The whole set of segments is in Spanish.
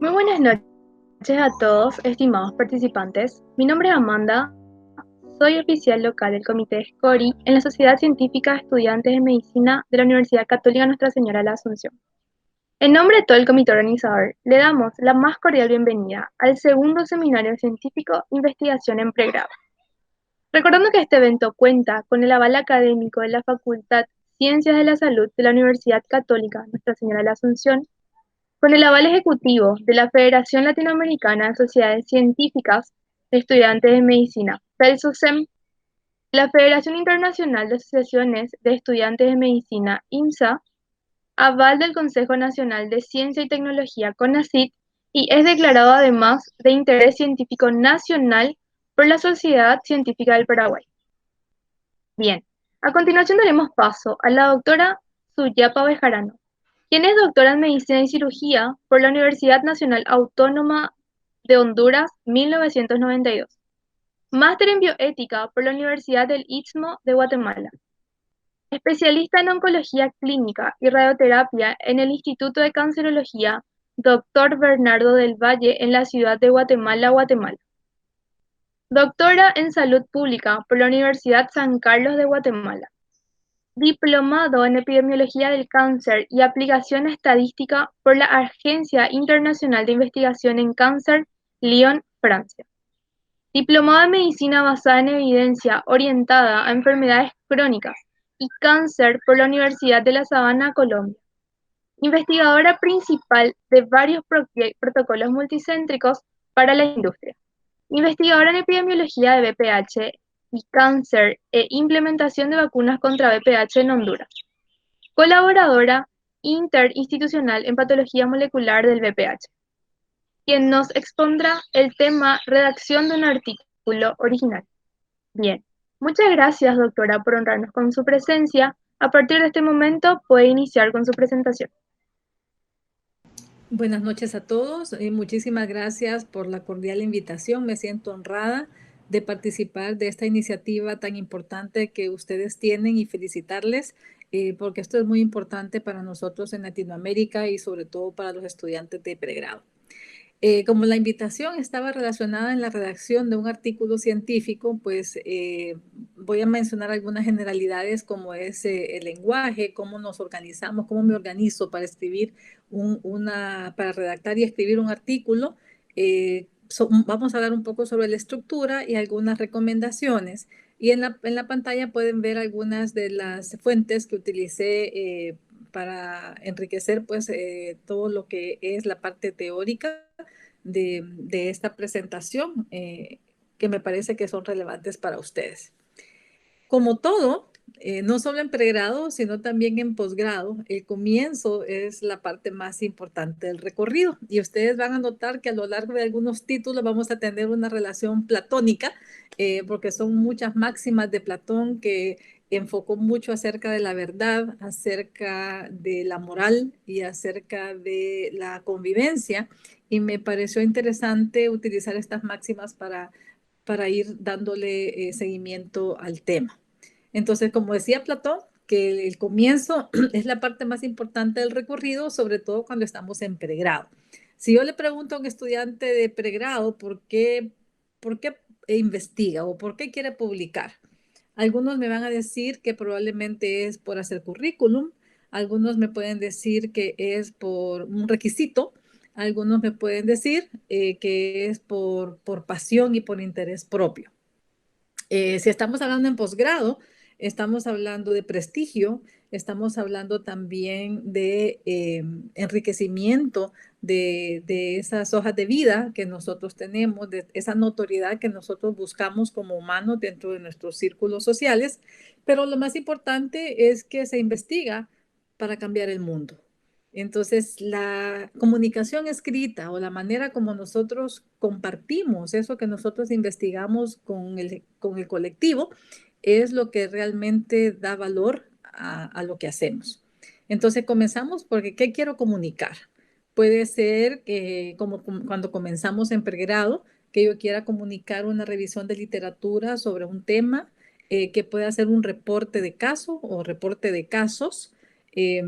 Muy buenas noches a todos, estimados participantes. Mi nombre es Amanda, soy oficial local del Comité SCORI en la Sociedad Científica de Estudiantes de Medicina de la Universidad Católica Nuestra Señora de la Asunción. En nombre de todo el comité organizador, le damos la más cordial bienvenida al segundo seminario científico Investigación en Pregrado. Recordando que este evento cuenta con el aval académico de la Facultad Ciencias de la Salud de la Universidad Católica Nuestra Señora de la Asunción, con el aval ejecutivo de la Federación Latinoamericana de Sociedades Científicas de Estudiantes de Medicina, FELSOCEM, la Federación Internacional de Asociaciones de Estudiantes de Medicina, IMSA, aval del Consejo Nacional de Ciencia y Tecnología, CONACYT, y es declarado además de interés científico nacional por la Sociedad Científica del Paraguay. Bien, a continuación daremos paso a la doctora Suyapa Bejarano, quien es doctora en Medicina y Cirugía por la Universidad Nacional Autónoma de Honduras, 1992. Máster en Bioética por la Universidad del Istmo de Guatemala. Especialista en Oncología Clínica y Radioterapia en el Instituto de Cancerología Dr. Bernardo del Valle en la ciudad de Guatemala, Guatemala. Doctora en Salud Pública por la Universidad San Carlos de Guatemala. Diplomado en Epidemiología del Cáncer y Aplicación Estadística por la Agencia Internacional de Investigación en Cáncer, Lyon, Francia. Diplomado en Medicina basada en evidencia orientada a enfermedades crónicas y cáncer por la Universidad de La Sabana, Colombia. Investigadora principal de varios protocolos multicéntricos para la industria. Investigadora en epidemiología de VPH y cáncer e implementación de vacunas contra VPH en Honduras. Colaboradora interinstitucional en patología molecular del VPH, quien nos expondrá el tema redacción de un artículo original. Bien, muchas gracias, doctora, por honrarnos con su presencia. A partir de este momento puede iniciar con su presentación. Buenas noches a todos. Muchísimas gracias por la cordial invitación. Me siento honrada de participar de esta iniciativa tan importante que ustedes tienen y felicitarles porque esto es muy importante para nosotros en Latinoamérica y sobre todo para los estudiantes de pregrado. Como la invitación estaba relacionada en la redacción de un artículo científico, pues voy a mencionar algunas generalidades como es el lenguaje, cómo nos organizamos, cómo me organizo para escribir para redactar y escribir un artículo. Vamos a hablar un poco sobre la estructura y algunas recomendaciones. Y en la pantalla pueden ver algunas de las fuentes que utilicé para enriquecer pues todo lo que es la parte teórica de esta presentación que me parece que son relevantes para ustedes. Como todo, no solo en pregrado, sino también en posgrado, el comienzo es la parte más importante del recorrido. Y ustedes van a notar que a lo largo de algunos títulos vamos a tener una relación platónica, porque son muchas máximas de Platón que enfocó mucho acerca de la verdad, acerca de la moral y acerca de la convivencia. Y me pareció interesante utilizar estas máximas para ir dándole seguimiento al tema. Entonces, como decía Platón, que el comienzo es la parte más importante del recorrido, sobre todo cuando estamos en pregrado. Si yo le pregunto a un estudiante de pregrado por qué investiga o por qué quiere publicar, algunos me van a decir que probablemente es por hacer currículum, algunos me pueden decir que es por un requisito, algunos me pueden decir que es por pasión y por interés propio. Si estamos hablando en posgrado, estamos hablando de prestigio, estamos hablando también de enriquecimiento de esas hojas de vida que nosotros tenemos, de esa notoriedad que nosotros buscamos como humanos dentro de nuestros círculos sociales, pero lo más importante es que se investiga para cambiar el mundo. Entonces, la comunicación escrita o la manera como nosotros compartimos eso que nosotros investigamos con el colectivo es lo que realmente da valor a lo que hacemos. Entonces, comenzamos porque ¿qué quiero comunicar? Puede ser que como cuando comenzamos en pregrado, que yo quiera comunicar una revisión de literatura sobre un tema, que pueda ser un reporte de caso o reporte de casos, Eh,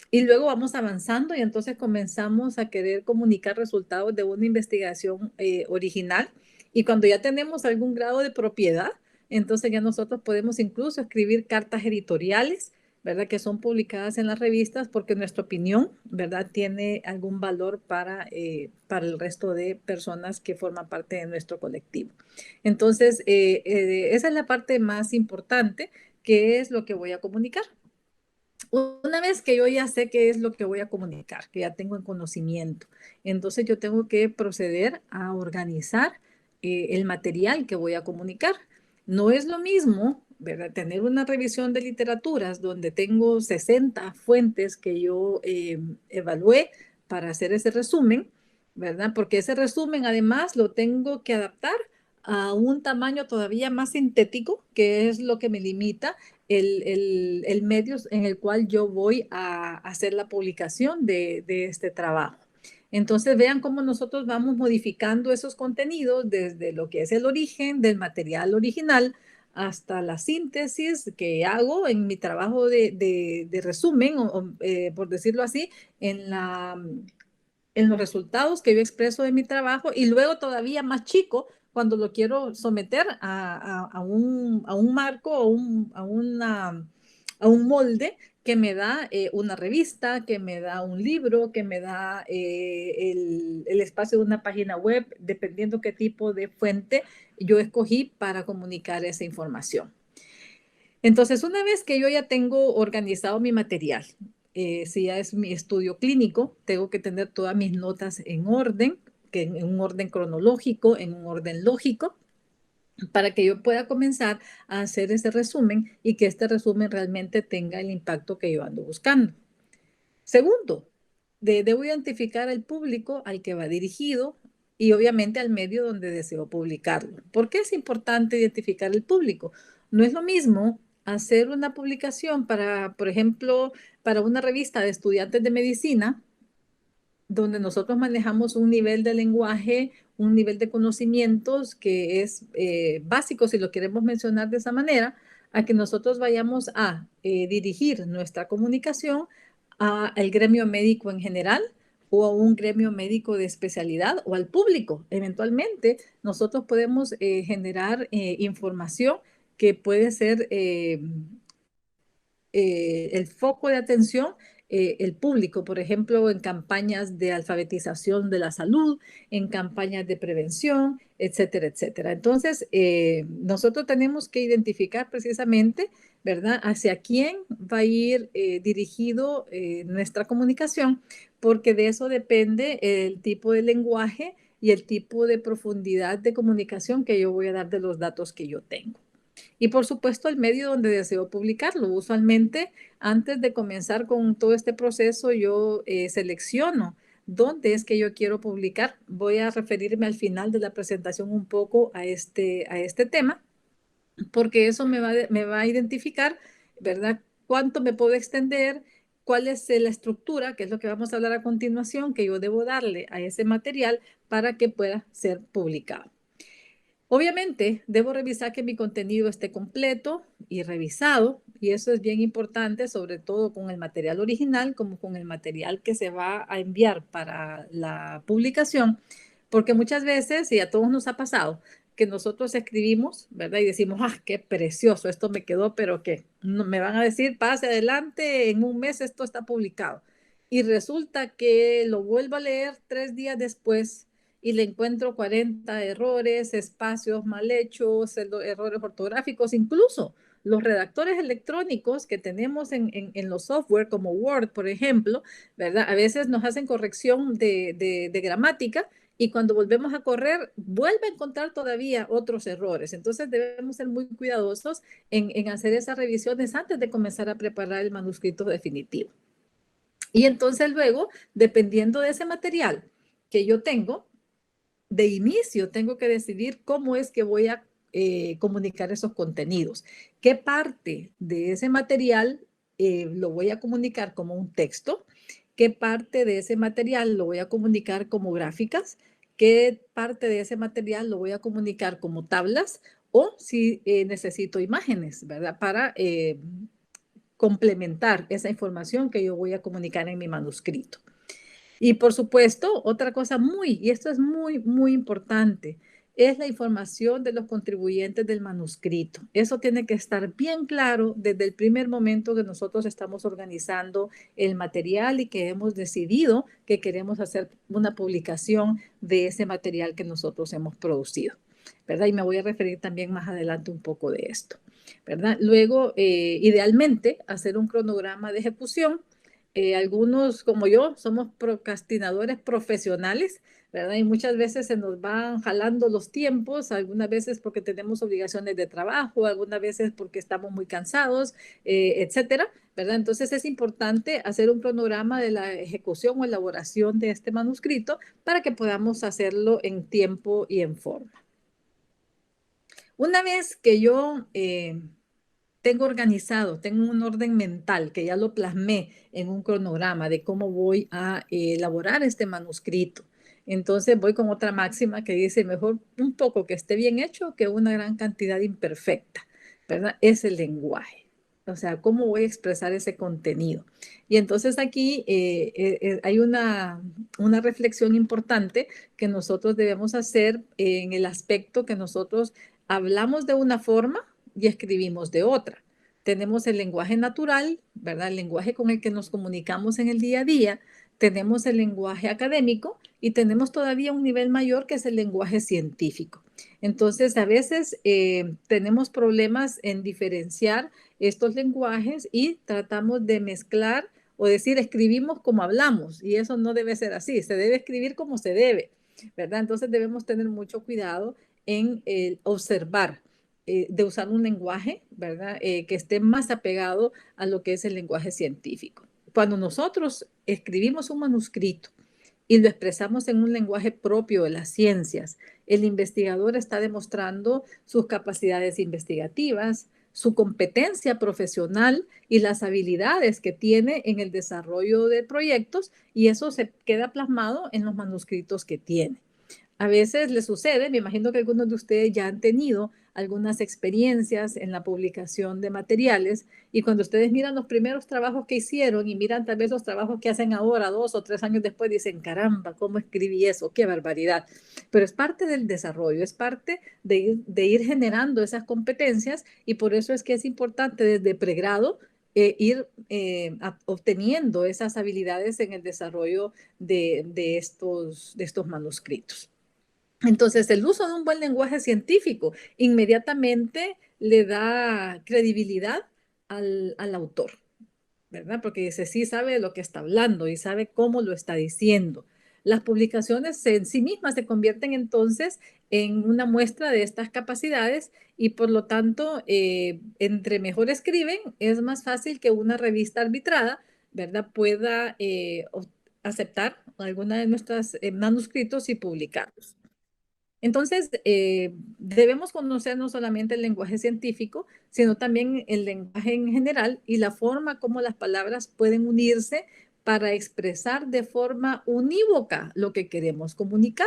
y luego vamos avanzando y entonces comenzamos a querer comunicar resultados de una investigación original. Y cuando ya tenemos algún grado de propiedad, entonces ya nosotros podemos incluso escribir cartas editoriales, ¿verdad? Que son publicadas en las revistas porque nuestra opinión, ¿verdad? Tiene algún valor para el resto de personas que forman parte de nuestro colectivo. Entonces, esa es la parte más importante, que es lo que voy a comunicar. Una vez que yo ya sé qué es lo que voy a comunicar, que ya tengo el conocimiento, entonces yo tengo que proceder a organizar el material que voy a comunicar. No es lo mismo, ¿verdad? Tener una revisión de literaturas donde tengo 60 fuentes que yo evalué para hacer ese resumen, ¿verdad? Porque ese resumen además lo tengo que adaptar a un tamaño todavía más sintético, que es lo que me limita el medio en el cual yo voy a hacer la publicación de este trabajo. Entonces vean cómo nosotros vamos modificando esos contenidos desde lo que es el origen del material original hasta la síntesis que hago en mi trabajo de resumen, por decirlo así, en en los resultados que yo expreso de mi trabajo y luego todavía más chico cuando lo quiero someter a un marco o a un molde que me da una revista, que me da un libro, que me da el espacio de una página web, dependiendo qué tipo de fuente yo escogí para comunicar esa información. Entonces, una vez que yo ya tengo organizado mi material, si ya es mi estudio clínico, tengo que tener todas mis notas en orden, que en un orden cronológico, en un orden lógico, para que yo pueda comenzar a hacer ese resumen y que este resumen realmente tenga el impacto que yo ando buscando. Segundo, debo identificar al público al que va dirigido y obviamente al medio donde deseo publicarlo. ¿Por qué es importante identificar el público? No es lo mismo hacer una publicación para, por ejemplo, para una revista de estudiantes de medicina, donde nosotros manejamos un nivel de lenguaje, un nivel de conocimientos que es básico, si lo queremos mencionar de esa manera, a que nosotros vayamos a dirigir nuestra comunicación al gremio médico en general o a un gremio médico de especialidad o al público. Eventualmente, nosotros podemos generar información que puede ser el foco de atención, el público, por ejemplo, en campañas de alfabetización de la salud, en campañas de prevención, etcétera, etcétera. Entonces, nosotros tenemos que identificar precisamente, ¿verdad?, hacia quién va a ir dirigido nuestra comunicación, porque de eso depende el tipo de lenguaje y el tipo de profundidad de comunicación que yo voy a dar de los datos que yo tengo. Y por supuesto, el medio donde deseo publicarlo. Usualmente, antes de comenzar con todo este proceso, yo selecciono dónde es que yo quiero publicar. Voy a referirme al final de la presentación un poco a este tema, porque eso me va a identificar, ¿verdad? Cuánto me puedo extender, cuál es la estructura, que es lo que vamos a hablar a continuación, que yo debo darle a ese material para que pueda ser publicado. Obviamente, debo revisar que mi contenido esté completo y revisado, y eso es bien importante, sobre todo con el material original, como con el material que se va a enviar para la publicación, porque muchas veces, y a todos nos ha pasado, que nosotros escribimos, ¿verdad? Y decimos, ah, qué precioso, esto me quedó, pero que no, me van a decir, pase adelante, en un mes esto está publicado. Y resulta que lo vuelvo a leer 3 días después y le encuentro 40 errores, espacios mal hechos, errores ortográficos, incluso los redactores electrónicos que tenemos en los software como Word, por ejemplo, ¿verdad? A veces nos hacen corrección de gramática y cuando volvemos a correr, vuelve a encontrar todavía otros errores. Entonces debemos ser muy cuidadosos en hacer esas revisiones antes de comenzar a preparar el manuscrito definitivo. Y entonces luego, dependiendo de ese material que yo tengo, de inicio tengo que decidir cómo es que voy a comunicar esos contenidos. ¿Qué parte de ese material lo voy a comunicar como un texto? ¿Qué parte de ese material lo voy a comunicar como gráficas? ¿Qué parte de ese material lo voy a comunicar como tablas? O si necesito imágenes, ¿verdad? Para complementar esa información que yo voy a comunicar en mi manuscrito. Y por supuesto, otra cosa y esto es muy importante, es la información de los contribuyentes del manuscrito. Eso tiene que estar bien claro desde el primer momento que nosotros estamos organizando el material y que hemos decidido que queremos hacer una publicación de ese material que nosotros hemos producido, ¿verdad? Y me voy a referir también más adelante un poco de esto, ¿verdad? Luego, idealmente, hacer un cronograma de ejecución. Algunos, como yo, somos procrastinadores profesionales, ¿verdad? Y muchas veces se nos van jalando los tiempos, algunas veces porque tenemos obligaciones de trabajo, algunas veces porque estamos muy cansados, etcétera, ¿verdad? Entonces es importante hacer un cronograma de la ejecución o elaboración de este manuscrito para que podamos hacerlo en tiempo y en forma. Una vez que yo tengo organizado, tengo un orden mental que ya lo plasmé en un cronograma de cómo voy a elaborar este manuscrito. Entonces voy con otra máxima que dice, mejor un poco que esté bien hecho que una gran cantidad imperfecta, ¿verdad? Es el lenguaje. O sea, cómo voy a expresar ese contenido. Y entonces aquí hay una reflexión importante que nosotros debemos hacer en el aspecto que nosotros hablamos de una forma y escribimos de otra. Tenemos el lenguaje natural, ¿verdad? El lenguaje con el que nos comunicamos en el día a día. Tenemos el lenguaje académico y tenemos todavía un nivel mayor que es el lenguaje científico. Entonces, a veces tenemos problemas en diferenciar estos lenguajes y tratamos de mezclar o decir, escribimos como hablamos y eso no debe ser así, se debe escribir como se debe, ¿verdad? Entonces debemos tener mucho cuidado en observar de usar un lenguaje, ¿verdad? Que esté más apegado a lo que es el lenguaje científico. Cuando nosotros escribimos un manuscrito y lo expresamos en un lenguaje propio de las ciencias, el investigador está demostrando sus capacidades investigativas, su competencia profesional y las habilidades que tiene en el desarrollo de proyectos y eso se queda plasmado en los manuscritos que tiene. A veces les sucede, me imagino que algunos de ustedes ya han tenido algunas experiencias en la publicación de materiales y cuando ustedes miran los primeros trabajos que hicieron y miran tal vez los trabajos que hacen ahora, 2 o 3 años después, dicen, caramba, ¿cómo escribí eso? ¡Qué barbaridad! Pero es parte del desarrollo, es parte de ir generando esas competencias y por eso es que es importante desde pregrado ir obteniendo esas habilidades en el desarrollo de estos manuscritos. Entonces, el uso de un buen lenguaje científico inmediatamente le da credibilidad al autor, ¿verdad? Porque dice, sí sabe de lo que está hablando y sabe cómo lo está diciendo. Las publicaciones en sí mismas se convierten entonces en una muestra de estas capacidades y por lo tanto, entre mejor escriben, es más fácil que una revista arbitrada, ¿verdad? Pueda aceptar alguna de nuestros manuscritos y publicarlos. Entonces, debemos conocer no solamente el lenguaje científico, sino también el lenguaje en general y la forma como las palabras pueden unirse para expresar de forma unívoca lo que queremos comunicar.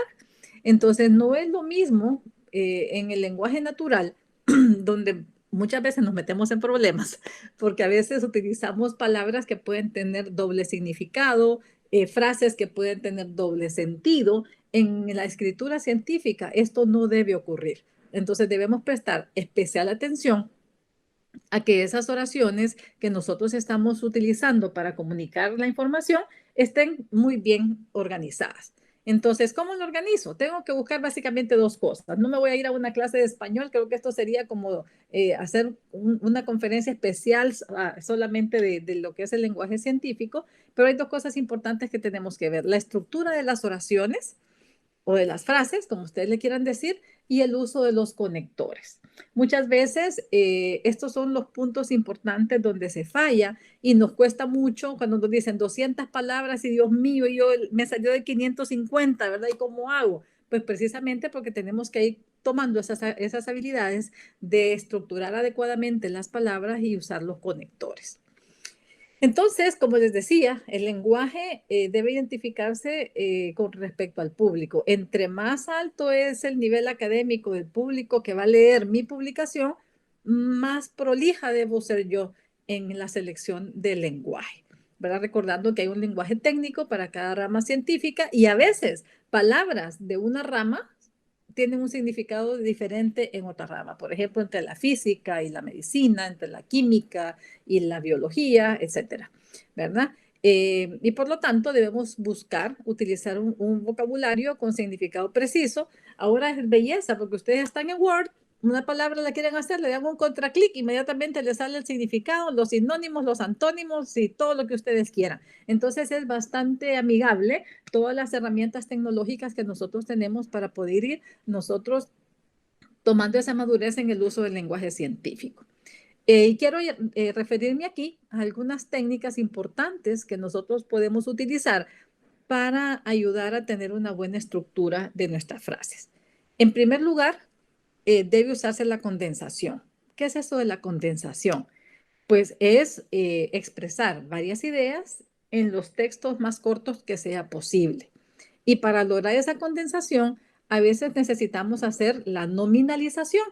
Entonces, no es lo mismo en el lenguaje natural, donde muchas veces nos metemos en problemas, porque a veces utilizamos palabras que pueden tener doble significado, frases que pueden tener doble sentido. En la escritura científica esto no debe ocurrir. Entonces debemos prestar especial atención a que esas oraciones que nosotros estamos utilizando para comunicar la información estén muy bien organizadas. Entonces, ¿cómo lo organizo? Tengo que buscar básicamente dos cosas. No me voy a ir a una clase de español, creo que esto sería como hacer una conferencia especial solamente de lo que es el lenguaje científico, pero hay dos cosas importantes que tenemos que ver. La estructura de las oraciones, o de las frases, como ustedes le quieran decir, y el uso de los conectores. Muchas veces estos son los puntos importantes donde se falla y nos cuesta mucho cuando nos dicen 200 palabras y Dios mío, yo me salió de 550, ¿verdad? ¿Y cómo hago? Pues precisamente porque tenemos que ir tomando esas habilidades de estructurar adecuadamente las palabras y usar los conectores. Entonces, como les decía, el lenguaje debe identificarse con respecto al público. Entre más alto es el nivel académico del público que va a leer mi publicación, más prolija debo ser yo en la selección del lenguaje, ¿verdad? Recordando que hay un lenguaje técnico para cada rama científica y a veces palabras de una rama tienen un significado diferente en otra rama. Por ejemplo, entre la física y la medicina, entre la química y la biología, etcétera, ¿verdad? Y por lo tanto debemos buscar utilizar un vocabulario con significado preciso. Ahora es belleza porque ustedes están en Word, una palabra la quieren hacer, le dan un contraclic, inmediatamente les sale el significado, los sinónimos, los antónimos y todo lo que ustedes quieran. Entonces es bastante amigable todas las herramientas tecnológicas que nosotros tenemos para poder ir nosotros tomando esa madurez en el uso del lenguaje científico. Y quiero referirme aquí a algunas técnicas importantes que nosotros podemos utilizar para ayudar a tener una buena estructura de nuestras frases. En primer lugar, debe usarse la condensación. ¿Qué es eso de la condensación? Pues es expresar varias ideas en los textos más cortos que sea posible. Y para lograr esa condensación, a veces necesitamos hacer la nominalización.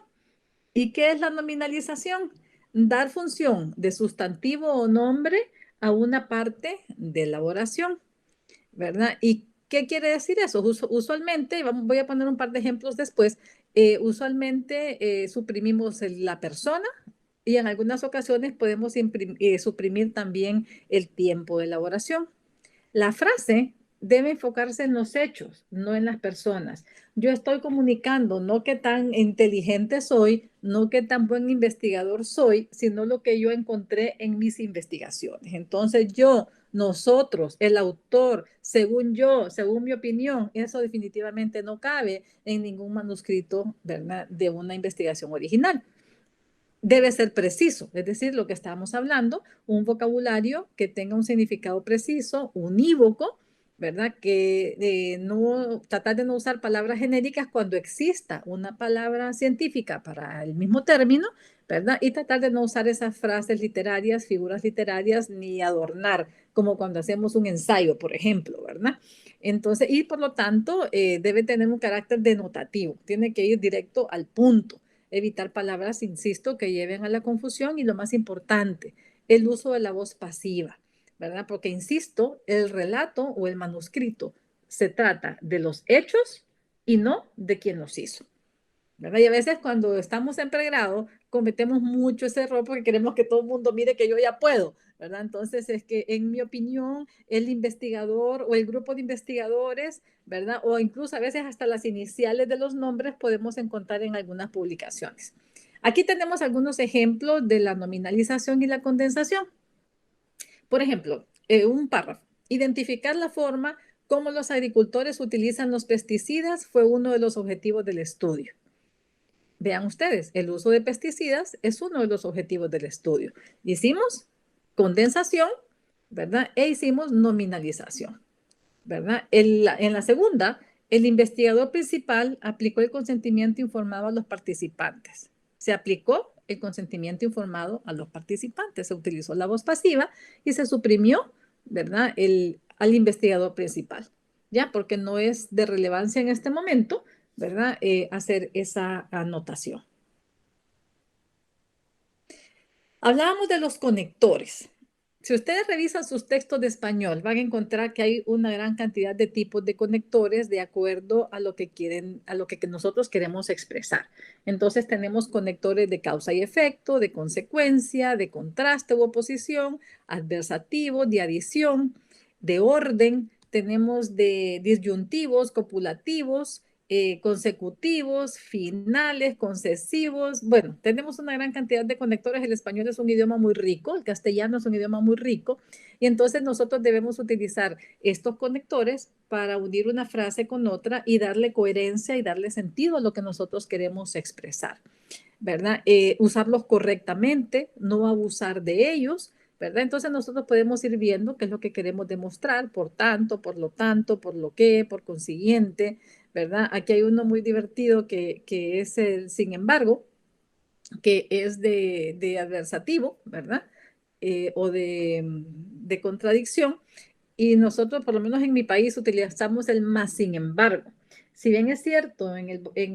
¿Y qué es la nominalización? Dar función de sustantivo o nombre a una parte de la oración, ¿verdad? ¿Y qué quiere decir eso? Usualmente, voy a poner un par de ejemplos después, usualmente suprimimos la persona y en algunas ocasiones podemos suprimir también el tiempo de la oración. La frase debe enfocarse en los hechos, no en las personas. Yo estoy comunicando no qué tan inteligente soy, no qué tan buen investigador soy, sino lo que yo encontré en mis investigaciones. Entonces yo, nosotros, el autor, según yo, según mi opinión, eso definitivamente no cabe en ningún manuscrito, ¿verdad?, de una investigación original. Debe ser preciso, es decir, lo que estamos hablando, un vocabulario que tenga un significado preciso, unívoco, ¿verdad? Que no tratar de no usar palabras genéricas cuando exista una palabra científica para el mismo término, ¿verdad? Y tratar de no usar esas frases literarias, figuras literarias, ni adornar, como cuando hacemos un ensayo, por ejemplo, ¿verdad? Entonces, y por lo tanto, debe tener un carácter denotativo, tiene que ir directo al punto, evitar palabras, insisto, que lleven a la confusión y lo más importante, el uso de la voz pasiva, ¿verdad? Porque, insisto, el relato o el manuscrito se trata de los hechos y no de quien los hizo, ¿verdad? Y a veces cuando estamos en pregrado cometemos mucho ese error porque queremos que todo el mundo mire que yo ya puedo, ¿verdad? Entonces es que en mi opinión el investigador o el grupo de investigadores, ¿verdad? O incluso a veces hasta las iniciales de los nombres podemos encontrar en algunas publicaciones. Aquí tenemos algunos ejemplos de la nominalización y la condensación. Por ejemplo, un párrafo. Identificar la forma como los agricultores utilizan los pesticidas fue uno de los objetivos del estudio. Vean ustedes, el uso de pesticidas es uno de los objetivos del estudio. Hicimos condensación, ¿verdad? E hicimos nominalización, ¿verdad? En la segunda, el investigador principal aplicó el consentimiento informado a los participantes. Se aplicó el consentimiento informado a los participantes. Se utilizó la voz pasiva y se suprimió, ¿verdad? Al investigador principal, ¿ya? Porque no es de relevancia en este momento, ¿verdad? Hacer esa anotación. Hablábamos de los conectores. Si ustedes revisan sus textos de español, van a encontrar que hay una gran cantidad de tipos de conectores de acuerdo a lo que quieren, a lo que nosotros queremos expresar. Entonces tenemos conectores de causa y efecto, de consecuencia, de contraste u oposición, adversativo, de adición, de orden. Tenemos de disyuntivos, copulativos, consecutivos, finales, concesivos. Bueno, tenemos una gran cantidad de conectores. El español es un idioma muy rico, el castellano es un idioma muy rico, y entonces nosotros debemos utilizar estos conectores para unir una frase con otra y darle coherencia y darle sentido a lo que nosotros queremos expresar, ¿verdad? Usarlos correctamente, no abusar de ellos, ¿verdad? Entonces nosotros podemos ir viendo qué es lo que queremos demostrar, por tanto, por lo tanto, por lo que, por consiguiente, ¿verdad? Aquí hay uno muy divertido que es el sin embargo, que es de adversativo, ¿verdad? O de contradicción. Y nosotros, por lo menos en mi país, utilizamos el más sin embargo. Si bien es cierto, en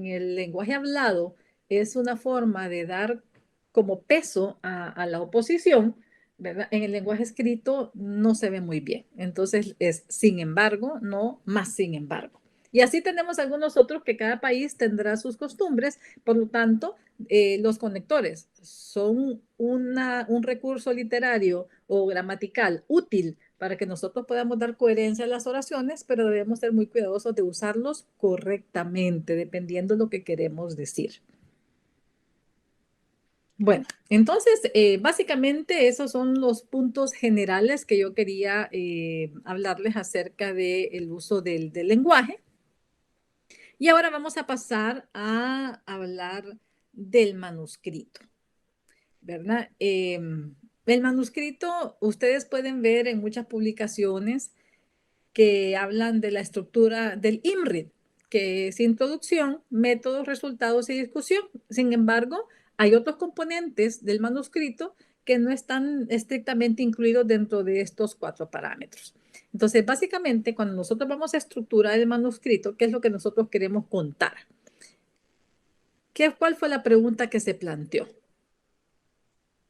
el lenguaje hablado es una forma de dar como peso a la oposición, ¿verdad? En el lenguaje escrito no se ve muy bien. Entonces es sin embargo, no más sin embargo. Y así tenemos algunos otros que cada país tendrá sus costumbres, por lo tanto, los conectores son un recurso literario o gramatical útil para que nosotros podamos dar coherencia a las oraciones, pero debemos ser muy cuidadosos de usarlos correctamente, dependiendo de lo que queremos decir. Bueno, entonces, básicamente esos son los puntos generales que yo quería hablarles acerca del uso del lenguaje. Y ahora vamos a pasar a hablar del manuscrito, ¿verdad? El manuscrito, ustedes pueden ver en muchas publicaciones que hablan de la estructura del IMRIT, que es introducción, métodos, resultados y discusión. Sin embargo, hay otros componentes del manuscrito que no están estrictamente incluidos dentro de estos 4 parámetros. Entonces, básicamente, cuando nosotros vamos a estructurar el manuscrito, ¿qué es lo que nosotros queremos contar? ¿Cuál fue la pregunta que se planteó?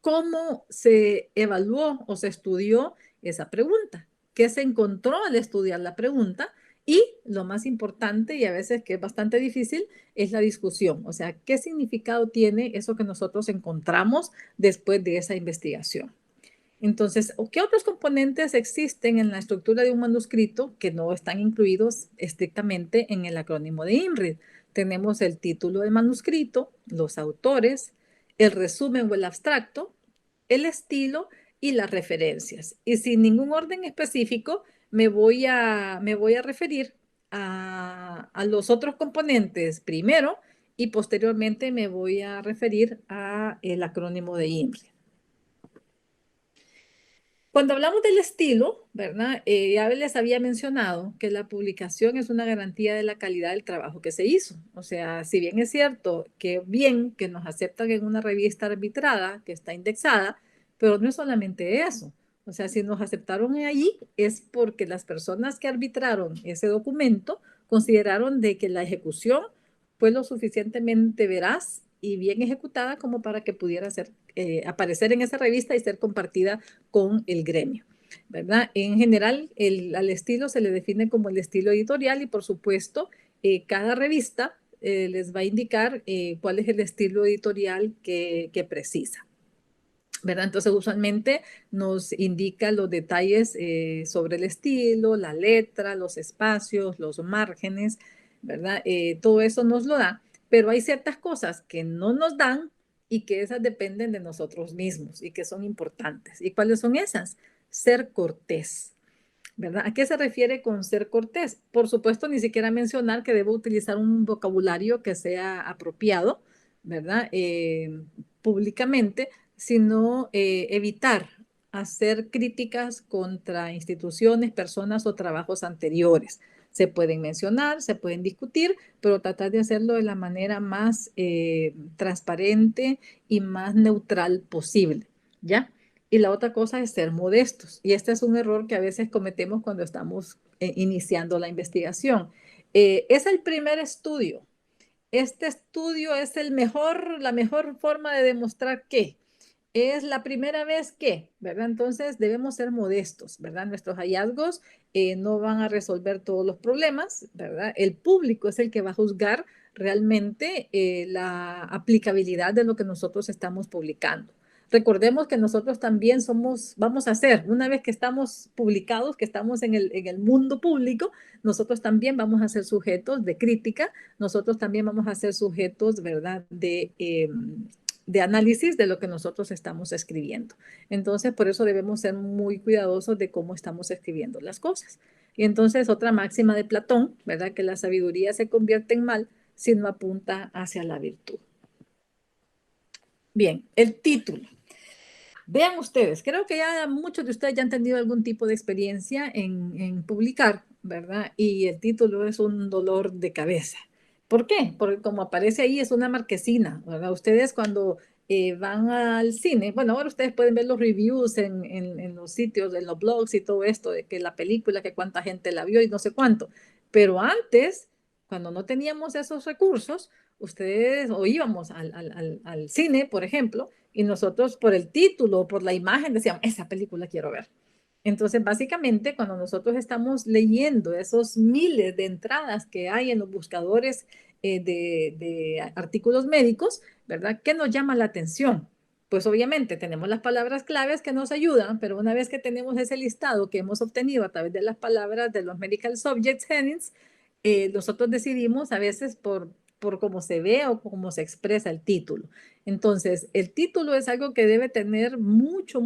¿Cómo se evaluó o se estudió esa pregunta? ¿Qué se encontró al estudiar la pregunta? Y lo más importante, y a veces que es bastante difícil, es la discusión. O sea, ¿qué significado tiene eso que nosotros encontramos después de esa investigación? Entonces, ¿qué otros componentes existen en la estructura de un manuscrito que no están incluidos estrictamente en el acrónimo de INRID? Tenemos el título del manuscrito, los autores, el resumen o el abstracto, el estilo y las referencias. Y sin ningún orden específico, me voy a referir a los otros componentes primero y posteriormente me voy a referir al acrónimo de INRID. Cuando hablamos del estilo, ¿verdad? Ya les había mencionado que la publicación es una garantía de la calidad del trabajo que se hizo. O sea, si bien es cierto que bien que nos aceptan en una revista arbitrada que está indexada, pero no es solamente eso. O sea, si nos aceptaron allí es porque las personas que arbitraron ese documento consideraron de que la ejecución fue lo suficientemente veraz y bien ejecutada como para que pudiera ser, aparecer en esa revista y ser compartida con el gremio, ¿verdad? En general, al estilo se le define como el estilo editorial y por supuesto, cada revista les va a indicar cuál es el estilo editorial que precisa. ¿Verdad? Entonces, usualmente nos indica los detalles sobre el estilo, la letra, los espacios, los márgenes, ¿verdad? Todo eso nos lo da, pero hay ciertas cosas que no nos dan y que esas dependen de nosotros mismos y que son importantes. ¿Y cuáles son esas? Ser cortés, ¿verdad? ¿A qué se refiere con ser cortés? Por supuesto, ni siquiera mencionar que debo utilizar un vocabulario que sea apropiado, ¿verdad? Públicamente, sino evitar hacer críticas contra instituciones, personas o trabajos anteriores. Se pueden mencionar, se pueden discutir, pero tratar de hacerlo de la manera más transparente y más neutral posible, ¿ya? Y la otra cosa es ser modestos. Y este es un error que a veces cometemos cuando estamos iniciando la investigación. Es el primer estudio. Este estudio es la mejor forma de demostrar que es la primera vez que, ¿verdad? Entonces debemos ser modestos, ¿verdad? Nuestros hallazgos no van a resolver todos los problemas, ¿verdad? El público es el que va a juzgar realmente la aplicabilidad de lo que nosotros estamos publicando. Recordemos que nosotros también vamos a ser, una vez que estamos publicados, que estamos en el mundo público, nosotros también vamos a ser sujetos de crítica, nosotros también vamos a ser sujetos, ¿verdad?, de análisis de lo que nosotros estamos escribiendo. Entonces, por eso debemos ser muy cuidadosos de cómo estamos escribiendo las cosas. Y entonces, otra máxima de Platón, ¿verdad?, que la sabiduría se convierte en mal si no apunta hacia la virtud. Bien, el título. Vean ustedes, creo que ya muchos de ustedes ya han tenido algún tipo de experiencia en publicar, ¿verdad? Y el título es un dolor de cabeza. ¿Por qué? Porque como aparece ahí es una marquesina, ¿verdad? Ustedes cuando van al cine, bueno, ahora ustedes pueden ver los reviews en los sitios, en los blogs y todo esto, de que la película, que cuánta gente la vio y no sé cuánto. Pero antes, cuando no teníamos esos recursos, ustedes o íbamos al cine, por ejemplo, Y nosotros por el título, por la imagen, decíamos, esa película quiero ver. Entonces, básicamente, cuando nosotros estamos leyendo esos miles de entradas que hay en los buscadores de artículos médicos, ¿verdad? ¿Qué nos llama la atención? Pues obviamente tenemos las palabras claves que nos ayudan, pero una vez que tenemos ese listado que hemos obtenido a través de las palabras de los medical subjects headings, nosotros decidimos a veces por cómo se ve o cómo se expresa el título. Entonces, el título es algo que debe tener mucho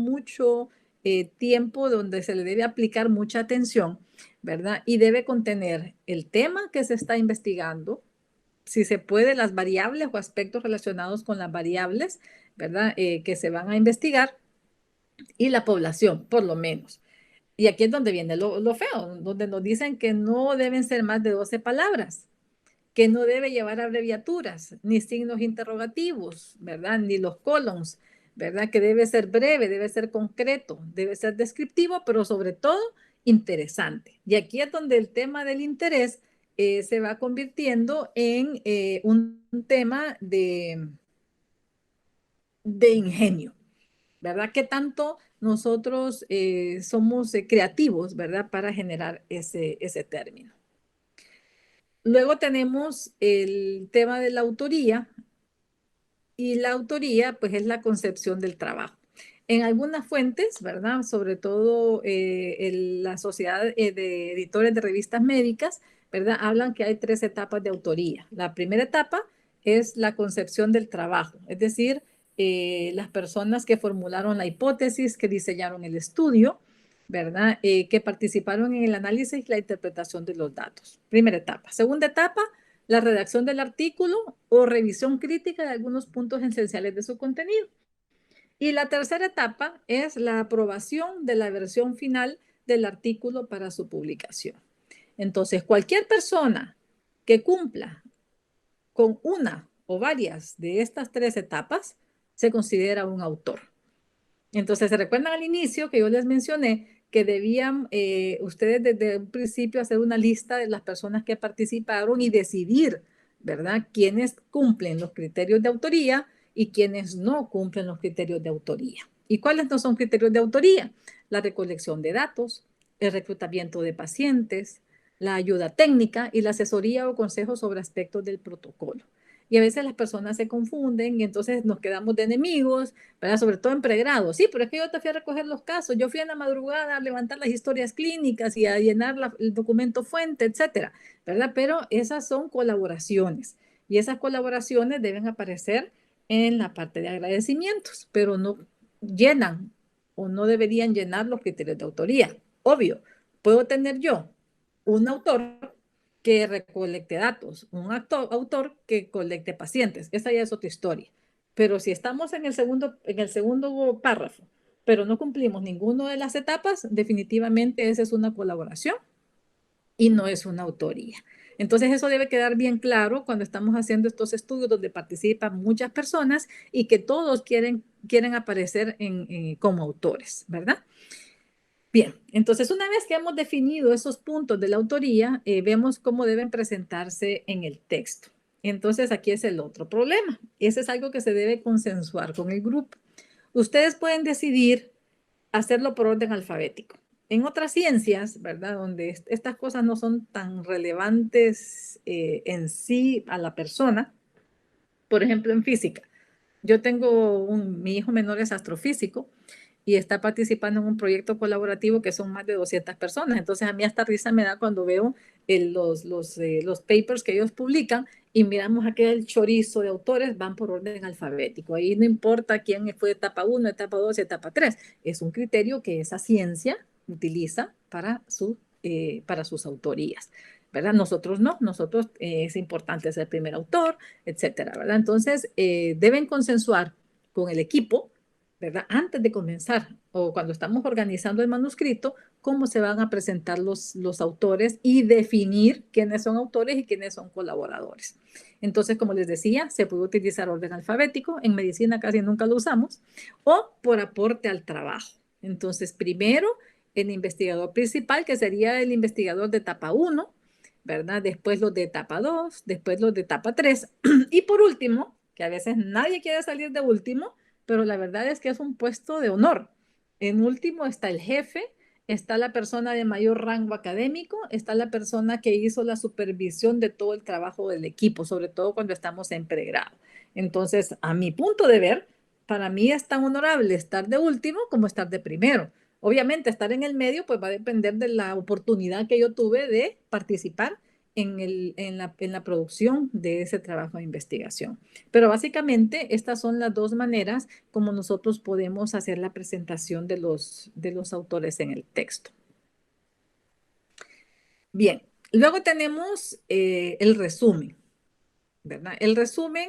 tiempo donde se le debe aplicar mucha atención, ¿verdad? Y debe contener el tema que se está investigando, si se puede, las variables o aspectos relacionados con las variables, ¿verdad? Que se van a investigar y la población, por lo menos. Y aquí es donde viene lo feo, donde nos dicen que no deben ser más de 12 palabras, que no debe llevar abreviaturas, ni signos interrogativos, ¿verdad? Ni los colons, ¿verdad? Que debe ser breve, debe ser concreto, debe ser descriptivo, pero sobre todo interesante. Y aquí es donde el tema del interés se va convirtiendo en un tema de ingenio, ¿verdad? ¿Qué tanto nosotros somos creativos, ¿verdad? Para generar ese término. Luego tenemos el tema de la autoría, y la autoría, pues, es la concepción del trabajo. En algunas fuentes, ¿verdad? Sobre todo la Sociedad de Editores de Revistas Médicas, ¿verdad? Hablan que hay 3 etapas de autoría. La primera etapa es la concepción del trabajo, es decir, las personas que formularon la hipótesis, que diseñaron el estudio, ¿verdad? Que participaron en el análisis y la interpretación de los datos. Primera etapa. Segunda etapa, la redacción del artículo o revisión crítica de algunos puntos esenciales de su contenido. Y la tercera etapa es la aprobación de la versión final del artículo para su publicación. Entonces, cualquier persona que cumpla con una o varias de estas 3 etapas se considera un autor. Entonces, ¿se recuerdan al inicio que yo les mencioné que debían ustedes desde un principio hacer una lista de las personas que participaron y decidir, ¿verdad?, quiénes cumplen los criterios de autoría y quiénes no cumplen los criterios de autoría? ¿Y cuáles no son criterios de autoría? La recolección de datos, el reclutamiento de pacientes, la ayuda técnica y la asesoría o consejo sobre aspectos del protocolo. Y a veces las personas se confunden y entonces nos quedamos de enemigos, ¿verdad? Sobre todo en pregrado. Sí, pero es que yo te fui a recoger los casos, yo fui en la madrugada a levantar las historias clínicas y a llenar el documento fuente, etcétera, ¿verdad? Pero esas son colaboraciones y esas colaboraciones deben aparecer en la parte de agradecimientos, pero no llenan o no deberían llenar los criterios de autoría. Obvio, puedo tener yo un autor que recolecte datos, un autor que colecte pacientes. Esa ya es otra historia. Pero si estamos en el segundo párrafo, pero no cumplimos ninguna de las etapas, definitivamente esa es una colaboración y no es una autoría. Entonces eso debe quedar bien claro cuando estamos haciendo estos estudios donde participan muchas personas y que todos quieren aparecer como autores, ¿verdad? Bien, entonces una vez que hemos definido esos puntos de la autoría, vemos cómo deben presentarse en el texto. Entonces aquí es el otro problema. Ese es algo que se debe consensuar con el grupo. Ustedes pueden decidir hacerlo por orden alfabético. En otras ciencias, ¿verdad? Donde estas cosas no son tan relevantes en sí a la persona, por ejemplo, en física. Yo tengo mi hijo menor es astrofísico y está participando en un proyecto colaborativo que son más de 200 personas. Entonces a mí hasta risa me da cuando veo los papers que ellos publican y miramos aquel chorizo de autores, van por orden alfabético. Ahí no importa quién fue etapa 1, etapa 2, etapa 3. Es un criterio que esa ciencia utiliza para sus autorías. ¿Verdad? Nosotros no, nosotros es importante ser el primer autor, etcétera, ¿verdad? Entonces, deben consensuar con el equipo, ¿verdad? Antes de comenzar o cuando estamos organizando el manuscrito, cómo se van a presentar los autores y definir quiénes son autores y quiénes son colaboradores. Entonces, como les decía, se puede utilizar orden alfabético, en medicina casi nunca lo usamos, o por aporte al trabajo. Entonces, primero, el investigador principal, que sería el investigador de etapa 1, ¿verdad? Después los de etapa 2, después los de etapa 3 y por último, que a veces nadie quiere salir de último, pero la verdad es que es un puesto de honor. En último está el jefe, está la persona de mayor rango académico, está la persona que hizo la supervisión de todo el trabajo del equipo, sobre todo cuando estamos en pregrado. Entonces, a mi punto de ver, para mí es tan honorable estar de último como estar de primero. Obviamente, estar en el medio pues va a depender de la oportunidad que yo tuve de participar en la producción de ese trabajo de investigación. Pero básicamente estas son las dos maneras como nosotros podemos hacer la presentación de los autores en el texto. Bien, luego tenemos el resumen, ¿verdad? El resumen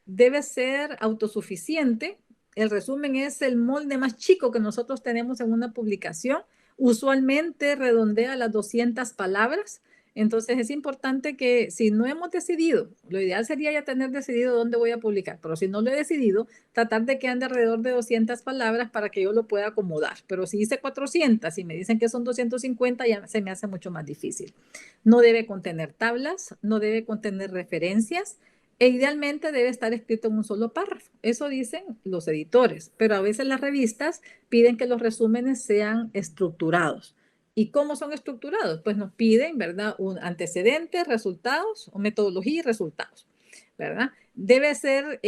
debe ser autosuficiente. El resumen es el molde más chico que nosotros tenemos en una publicación. Usualmente redondea las 200 palabras. Entonces es importante que si no hemos decidido, lo ideal sería ya tener decidido dónde voy a publicar, pero si no lo he decidido, tratar de que ande alrededor de 200 palabras para que yo lo pueda acomodar. Pero si hice 400 y me dicen que son 250, ya se me hace mucho más difícil. No debe contener tablas, no debe contener referencias, e idealmente debe estar escrito en un solo párrafo. Eso dicen los editores, pero a veces las revistas piden que los resúmenes sean estructurados. ¿Y cómo son estructurados? Pues nos piden, ¿verdad? Un antecedente, resultados, o metodología y resultados, ¿verdad? Debe ser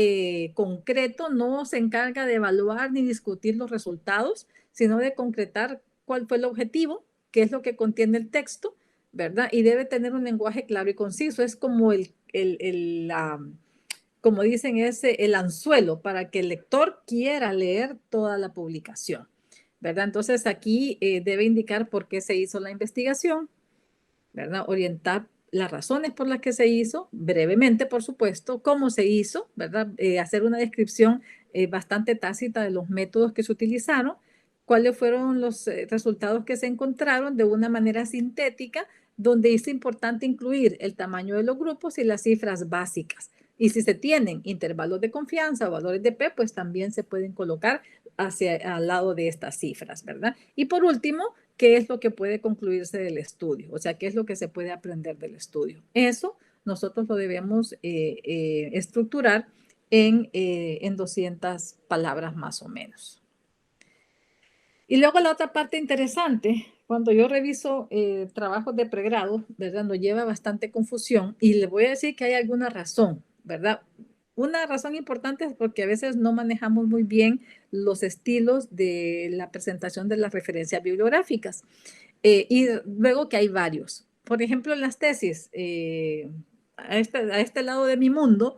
concreto, no se encarga de evaluar ni discutir los resultados, sino de concretar cuál fue el objetivo, qué es lo que contiene el texto, ¿verdad? Y debe tener un lenguaje claro y conciso. Es como como dicen, es el anzuelo para que el lector quiera leer toda la publicación, ¿verdad? Entonces aquí debe indicar por qué se hizo la investigación, ¿verdad? Orientar las razones por las que se hizo, brevemente, por supuesto, cómo se hizo, ¿verdad? Hacer una descripción bastante tácita de los métodos que se utilizaron, cuáles fueron los resultados que se encontraron de una manera sintética, donde es importante incluir el tamaño de los grupos y las cifras básicas. Y si se tienen intervalos de confianza o valores de P, pues también se pueden colocar hacia al lado de estas cifras, ¿verdad? Y por último, qué es lo que puede concluirse del estudio, o sea, qué es lo que se puede aprender del estudio. Eso nosotros lo debemos estructurar en 200 palabras más o menos. Y luego la otra parte interesante, cuando yo reviso trabajos de pregrado, ¿verdad? Nos lleva bastante confusión y le voy a decir que hay alguna razón, ¿verdad? Una razón importante es porque a veces no manejamos muy bien los estilos de la presentación de las referencias bibliográficas. Y luego que hay varios. Por ejemplo, en las tesis, a este lado de mi mundo,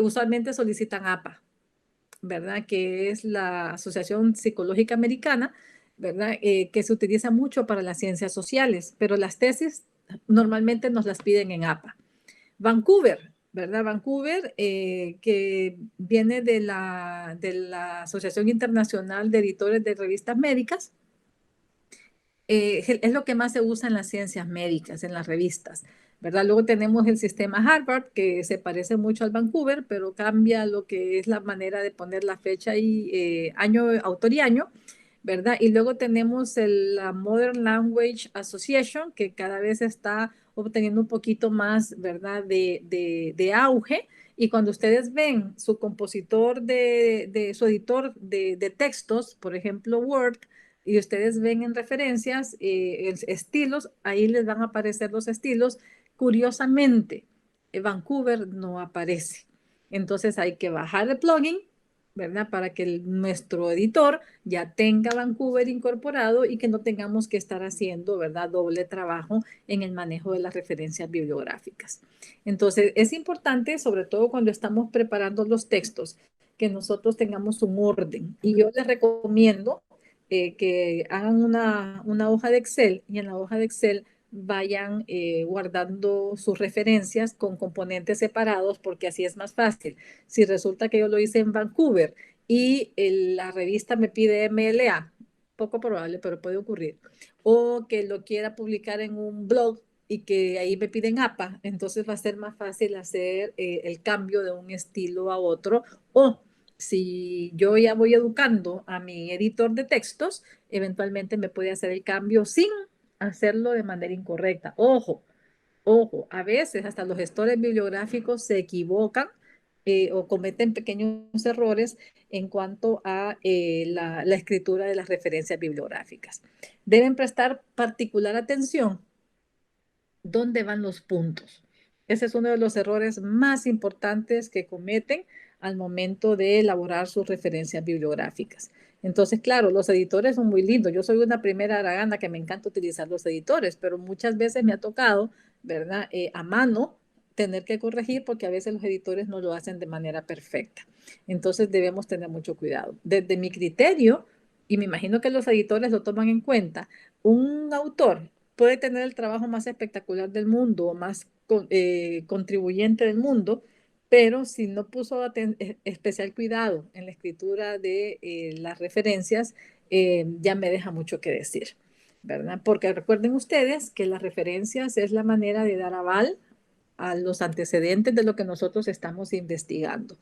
usualmente solicitan APA, ¿verdad? Que es la Asociación Psicológica Americana, ¿verdad? Que se utiliza mucho para las ciencias sociales, pero las tesis normalmente nos las piden en APA. Vancouver, ¿verdad? Vancouver, que viene de de la Asociación Internacional de Editores de Revistas Médicas, es lo que más se usa en las ciencias médicas, en las revistas, ¿verdad? Luego tenemos el sistema Harvard, que se parece mucho al Vancouver, pero cambia lo que es la manera de poner la fecha y año, autor y año, ¿verdad? Y luego tenemos la Modern Language Association, que cada vez está obteniendo un poquito más, ¿verdad?, de auge. Y cuando ustedes ven su compositor su editor de textos, por ejemplo, Word, y ustedes ven en referencias estilos, ahí les van a aparecer los estilos. Curiosamente, Vancouver no aparece. Entonces hay que bajar el plugin, ¿verdad? Para que nuestro editor ya tenga Vancouver incorporado y que no tengamos que estar haciendo, ¿verdad? Doble trabajo en el manejo de las referencias bibliográficas. Entonces es importante, sobre todo cuando estamos preparando los textos, que nosotros tengamos un orden. Y yo les recomiendo que hagan una hoja de Excel y en la hoja de Excel vayan guardando sus referencias con componentes separados porque así es más fácil. Si resulta que yo lo hice en Vancouver y la revista me pide MLA, poco probable, pero puede ocurrir, o que lo quiera publicar en un blog y que ahí me piden APA, entonces va a ser más fácil hacer el cambio de un estilo a otro, o si yo ya voy educando a mi editor de textos, eventualmente me puede hacer el cambio sin hacerlo de manera incorrecta. Ojo, ojo, a veces hasta los gestores bibliográficos se equivocan o cometen pequeños errores en cuanto a la escritura de las referencias bibliográficas. Deben prestar particular atención dónde van los puntos. Ese es uno de los errores más importantes que cometen al momento de elaborar sus referencias bibliográficas. Entonces, claro, los editores son muy lindos. Yo soy una primera aragana que me encanta utilizar los editores, pero muchas veces me ha tocado, ¿verdad? A mano tener que corregir porque a veces los editores no lo hacen de manera perfecta. Entonces debemos tener mucho cuidado. Desde mi criterio, y me imagino que los editores lo toman en cuenta, un autor puede tener el trabajo más espectacular del mundo o más contribuyente del mundo, pero si no puso especial cuidado en la escritura de las referencias, ya me deja mucho que decir, ¿verdad? Porque recuerden ustedes que las referencias es la manera de dar aval a los antecedentes de lo que nosotros estamos investigando.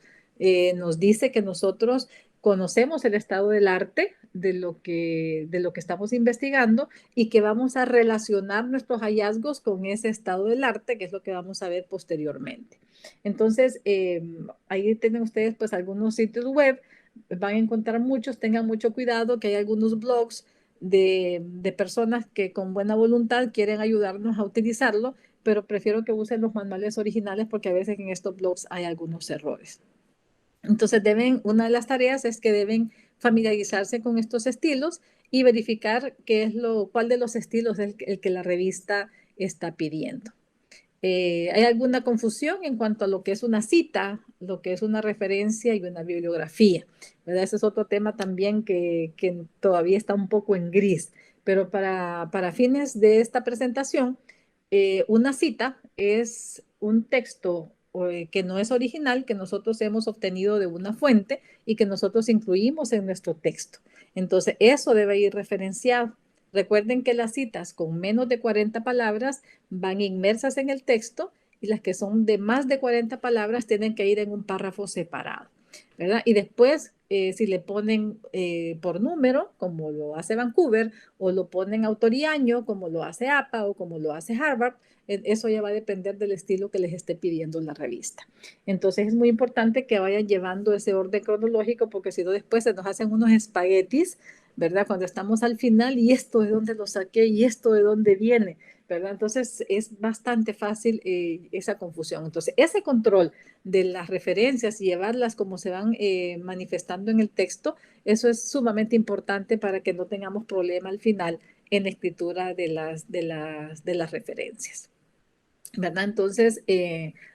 Nos dice que nosotros conocemos el estado del arte de lo que estamos investigando y que vamos a relacionar nuestros hallazgos con ese estado del arte, que es lo que vamos a ver posteriormente. Entonces, ahí tienen ustedes pues algunos sitios web, van a encontrar muchos, tengan mucho cuidado que hay algunos blogs de personas que con buena voluntad quieren ayudarnos a utilizarlo, pero prefiero que usen los manuales originales porque a veces en estos blogs hay algunos errores. Entonces una de las tareas es que deben familiarizarse con estos estilos y verificar cuál de los estilos es el que la revista está pidiendo. ¿Hay alguna confusión en cuanto a lo que es una cita, lo que es una referencia y una bibliografía? ¿Verdad? Ese es otro tema también que todavía está un poco en gris, pero para fines de esta presentación, una cita es un texto que no es original, que nosotros hemos obtenido de una fuente y que nosotros incluimos en nuestro texto. Entonces, eso debe ir referenciado. Recuerden que las citas con menos de 40 palabras van inmersas en el texto y las que son de más de 40 palabras tienen que ir en un párrafo separado, ¿verdad? Y después, si le ponen por número, como lo hace Vancouver, o lo ponen autor y año, como lo hace APA o como lo hace Harvard, eso ya va a depender del estilo que les esté pidiendo la revista. Entonces es muy importante que vayan llevando ese orden cronológico porque si no después se nos hacen unos espaguetis, ¿verdad? Cuando estamos al final y esto de dónde lo saqué y esto de dónde viene, ¿verdad? Entonces es bastante fácil esa confusión. Entonces ese control de las referencias y llevarlas como se van manifestando en el texto, eso es sumamente importante para que no tengamos problema al final en la escritura de las referencias. ¿Verdad? Entonces,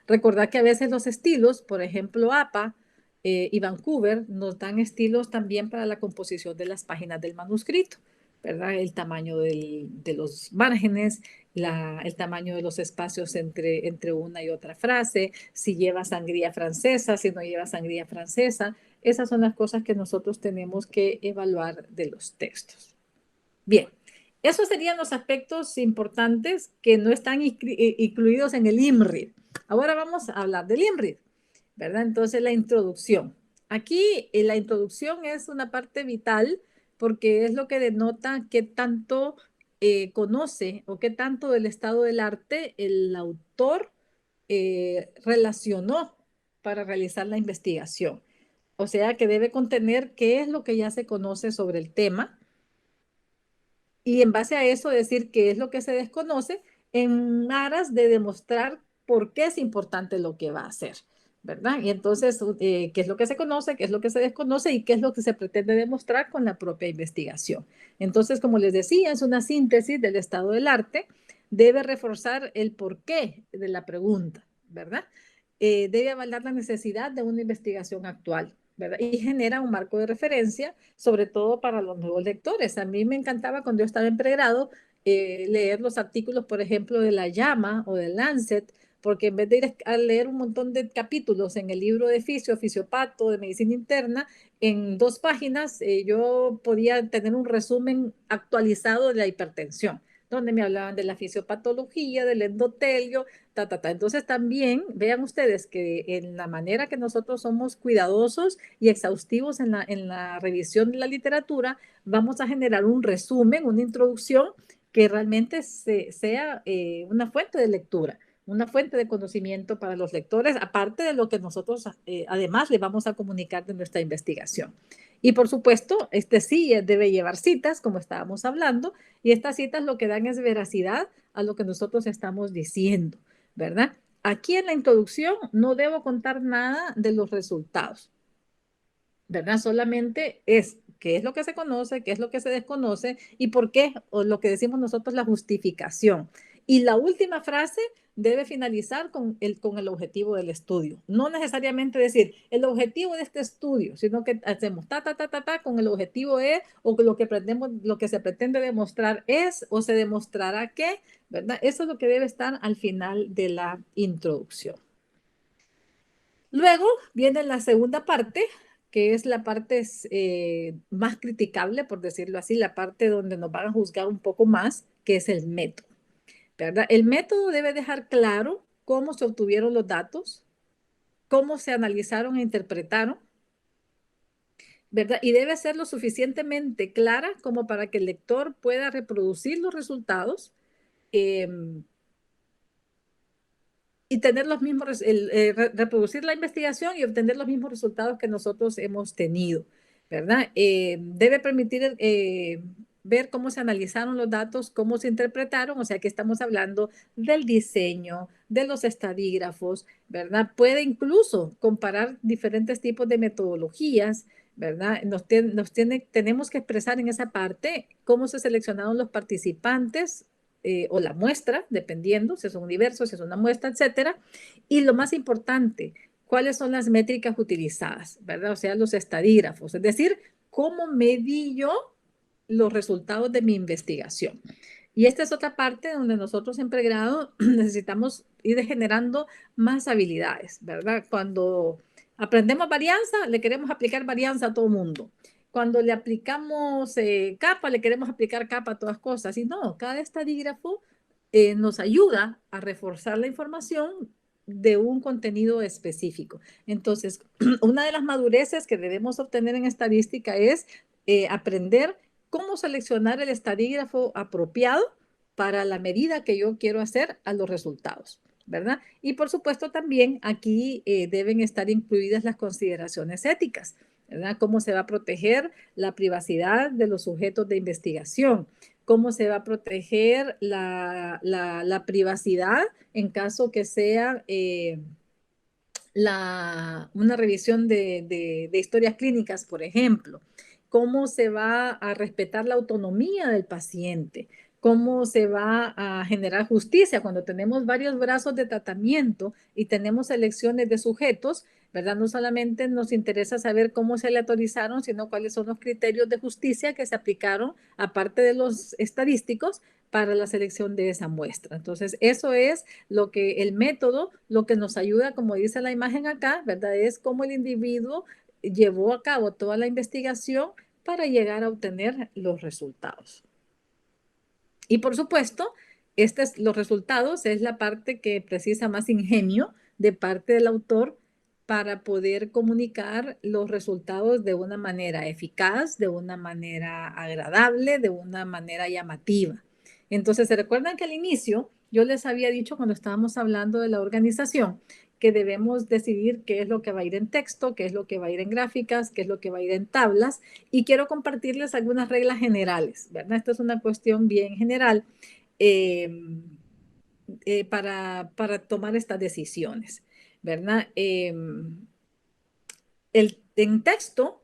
recordar que a veces los estilos, por ejemplo, APA y Vancouver, nos dan estilos también para la composición de las páginas del manuscrito, ¿verdad? El tamaño de los márgenes, el tamaño de los espacios entre una y otra frase, si lleva sangría francesa, si no lleva sangría francesa. Esas son las cosas que nosotros tenemos que evaluar de los textos. Bien, esos serían los aspectos importantes que no están incluidos en el IMRID. Ahora vamos a hablar del IMRID, ¿verdad? Entonces, la introducción. Aquí la introducción es una parte vital porque es lo que denota qué tanto conoce o qué tanto del estado del arte el autor relacionó para realizar la investigación. O sea, que debe contener qué es lo que ya se conoce sobre el tema y en base a eso decir qué es lo que se desconoce en aras de demostrar por qué es importante lo que va a hacer, ¿verdad? Y entonces, qué es lo que se conoce, qué es lo que se desconoce y qué es lo que se pretende demostrar con la propia investigación. Entonces, como les decía, es una síntesis del estado del arte, debe reforzar el porqué de la pregunta, ¿verdad? Debe avalar la necesidad de una investigación actual, ¿verdad? Y genera un marco de referencia, sobre todo para los nuevos lectores. A mí me encantaba cuando yo estaba en pregrado leer los artículos, por ejemplo, de La Llama o de Lancet, porque en vez de ir a leer un montón de capítulos en el libro de fisiopato, de medicina interna, en 2 páginas yo podía tener un resumen actualizado de la hipertensión, donde me hablaban de la fisiopatología, del endotelio, Entonces también vean ustedes que en la manera que nosotros somos cuidadosos y exhaustivos en la revisión de la literatura, vamos a generar un resumen, una introducción que realmente sea una fuente de lectura. una fuente de conocimiento para los lectores, aparte de lo que nosotros además le vamos a comunicar de nuestra investigación. Y por supuesto, este sí debe llevar citas, como estábamos hablando, y estas citas lo que dan es veracidad a lo que nosotros estamos diciendo, ¿verdad? Aquí en la introducción no debo contar nada de los resultados, ¿verdad? Solamente es qué es lo que se conoce, qué es lo que se desconoce y por qué, o lo que decimos nosotros, la justificación. Y la última frase debe finalizar con el objetivo del estudio. No necesariamente decir el objetivo de este estudio, sino que hacemos con el objetivo es, o lo que pretendemos, lo que se pretende demostrar es, o se demostrará que, ¿verdad? Eso es lo que debe estar al final de la introducción. Luego viene la segunda parte, que es la parte más criticable, por decirlo así, la parte donde nos van a juzgar un poco más, que es el método, ¿verdad? El método debe dejar claro cómo se obtuvieron los datos, cómo se analizaron e interpretaron, ¿verdad? Y debe ser lo suficientemente clara como para que el lector pueda reproducir los resultados. Eh, y tener los mismos, reproducir la investigación y obtener los mismos resultados que nosotros hemos tenido, ¿verdad? Debe permitir ver cómo se analizaron los datos, cómo se interpretaron, o sea que estamos hablando del diseño, de los estadígrafos, ¿verdad? Puede incluso comparar diferentes tipos de metodologías, ¿verdad? Tenemos que expresar en esa parte cómo se seleccionaron los participantes o la muestra, dependiendo si es un universo, si es una muestra, etcétera. Y lo más importante, cuáles son las métricas utilizadas, ¿verdad? O sea, los estadígrafos, es decir, cómo medí yo los resultados de mi investigación. Y esta es otra parte donde nosotros en pregrado necesitamos ir generando más habilidades, ¿verdad? Cuando aprendemos varianza, le queremos aplicar varianza a todo mundo. Cuando le aplicamos capa, le queremos aplicar capa a todas cosas. Y no, cada estadígrafo nos ayuda a reforzar la información de un contenido específico. Entonces, una de las madureces que debemos obtener en estadística es aprender cómo seleccionar el estadígrafo apropiado para la medida que yo quiero hacer a los resultados, ¿verdad? Y por supuesto también aquí deben estar incluidas las consideraciones éticas, ¿verdad? Cómo se va a proteger la privacidad de los sujetos de investigación, cómo se va a proteger la privacidad en caso que sea una revisión de historias clínicas, por ejemplo, cómo se va a respetar la autonomía del paciente, cómo se va a generar justicia cuando tenemos varios brazos de tratamiento y tenemos elecciones de sujetos, ¿verdad? No solamente nos interesa saber cómo se aleatorizaron, sino cuáles son los criterios de justicia que se aplicaron, aparte de los estadísticos, para la selección de esa muestra. Entonces, eso es lo que el método, lo que nos ayuda, como dice la imagen acá, ¿verdad? Es cómo el individuo llevó a cabo toda la investigación para llegar a obtener los resultados. Y por supuesto, los resultados es la parte que precisa más ingenio de parte del autor para poder comunicar los resultados de una manera eficaz, de una manera agradable, de una manera llamativa. Entonces, ¿se recuerdan que al inicio yo les había dicho cuando estábamos hablando de la organización que debemos decidir qué es lo que va a ir en texto, qué es lo que va a ir en gráficas, qué es lo que va a ir en tablas? Y quiero compartirles algunas reglas generales, ¿verdad? Esta es una cuestión bien general eh, para tomar estas decisiones, ¿verdad? En texto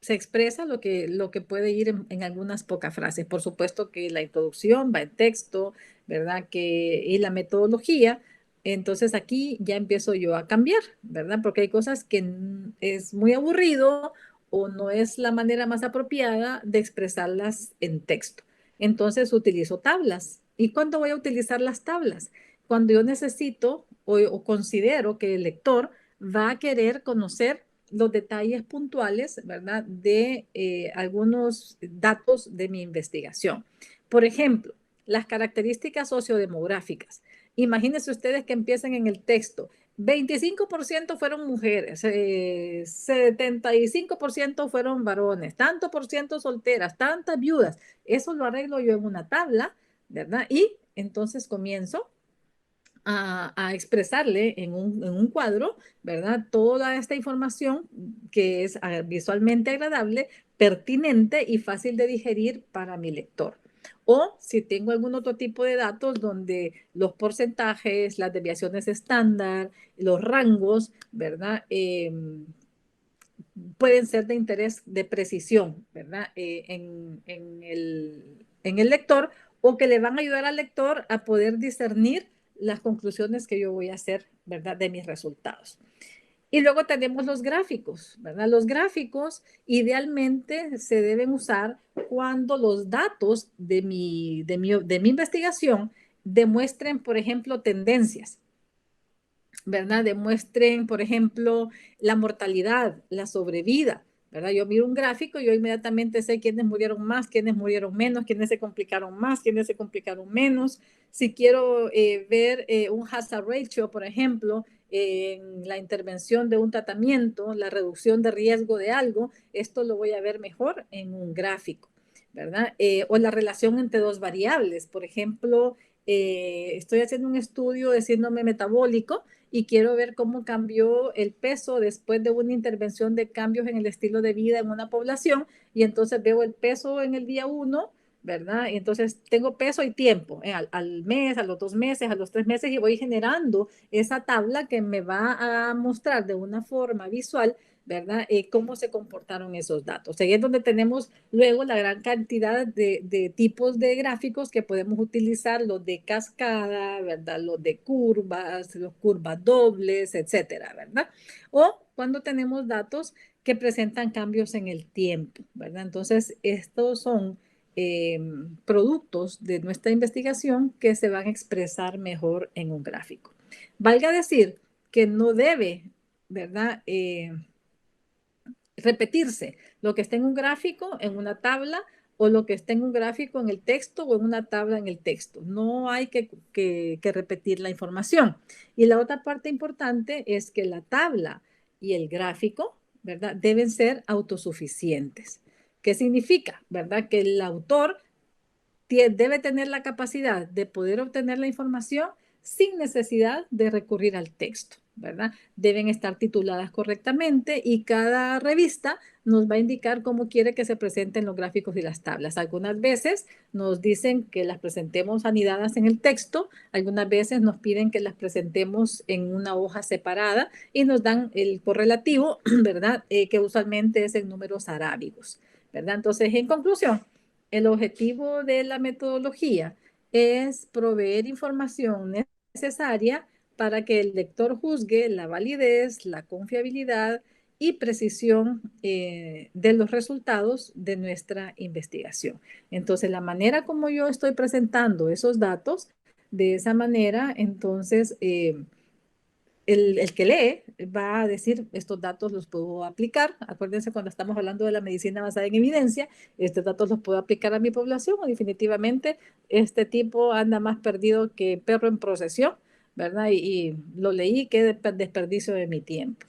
se expresa lo que puede ir en algunas pocas frases. Por supuesto que la introducción va en texto, ¿verdad? Y la metodología. Entonces aquí ya empiezo yo a cambiar, ¿verdad? Porque hay cosas que es muy aburrido o no es la manera más apropiada de expresarlas en texto. Entonces utilizo tablas. ¿Y cuándo voy a utilizar las tablas? Cuando yo necesito o considero que el lector va a querer conocer los detalles puntuales, ¿verdad? De algunos datos de mi investigación. Por ejemplo, las características sociodemográficas. Imagínense ustedes que empiecen en el texto. 25% fueron mujeres, 75% fueron varones, tanto por ciento solteras, tantas viudas. Eso lo arreglo yo en una tabla, ¿verdad? Y entonces comienzo a expresarle en un cuadro, ¿verdad? Toda esta información que es visualmente agradable, pertinente y fácil de digerir para mi lector. O si tengo algún otro tipo de datos donde los porcentajes, las desviaciones estándar, los rangos, ¿verdad? Pueden ser de interés de precisión, ¿verdad? En el lector, o que le van a ayudar al lector a poder discernir las conclusiones que yo voy a hacer, ¿verdad? De mis resultados. Y luego tenemos los gráficos, ¿verdad? Los gráficos idealmente se deben usar cuando los datos de mi investigación demuestren, por ejemplo, tendencias, ¿verdad? Demuestren, por ejemplo, la mortalidad, la sobrevida, ¿verdad? Yo miro un gráfico y yo inmediatamente sé quiénes murieron más, quiénes murieron menos, quiénes se complicaron más, quiénes se complicaron menos. Si quiero ver un hazard ratio, por ejemplo, en la intervención de un tratamiento, la reducción de riesgo de algo, esto lo voy a ver mejor en un gráfico, ¿verdad? O la relación entre dos variables, por ejemplo, estoy haciendo un estudio de síndrome metabólico y quiero ver cómo cambió el peso después de una intervención de cambios en el estilo de vida en una población, y entonces veo el peso en el día 1, ¿verdad? Y entonces tengo peso y tiempo, al mes, a los 2 meses, a los 3 meses, y voy generando esa tabla que me va a mostrar de una forma visual, ¿verdad? Cómo se comportaron esos datos. Ahí es donde tenemos luego la gran cantidad de tipos de gráficos que podemos utilizar, los de cascada, ¿verdad? Los de curvas, los curvas dobles, etcétera, ¿verdad? O cuando tenemos datos que presentan cambios en el tiempo, ¿verdad? Entonces, estos son productos de nuestra investigación que se van a expresar mejor en un gráfico. Valga decir que no debe, ¿verdad? Repetirse lo que está en un gráfico, en una tabla, o lo que está en un gráfico en el texto o en una tabla en el texto. No hay que repetir la información. Y la otra parte importante es que la tabla y el gráfico, ¿verdad? Deben ser autosuficientes. ¿Qué significa? ¿Verdad? Que el autor debe tener la capacidad de poder obtener la información sin necesidad de recurrir al texto, ¿verdad? Deben estar tituladas correctamente y cada revista nos va a indicar cómo quiere que se presenten los gráficos y las tablas. Algunas veces nos dicen que las presentemos anidadas en el texto, algunas veces nos piden que las presentemos en una hoja separada y nos dan el correlativo, ¿verdad? Que usualmente es en números arábigos, ¿verdad? Entonces, en conclusión, el objetivo de la metodología es proveer información necesaria para que el lector juzgue la validez, la confiabilidad y precisión de los resultados de nuestra investigación. Entonces, la manera como yo estoy presentando esos datos, de esa manera, entonces, el que lee va a decir, estos datos los puedo aplicar. Acuérdense cuando estamos hablando de la medicina basada en evidencia, estos datos los puedo aplicar a mi población, o definitivamente este tipo anda más perdido que perro en procesión, ¿verdad? Y lo leí, qué desperdicio de mi tiempo.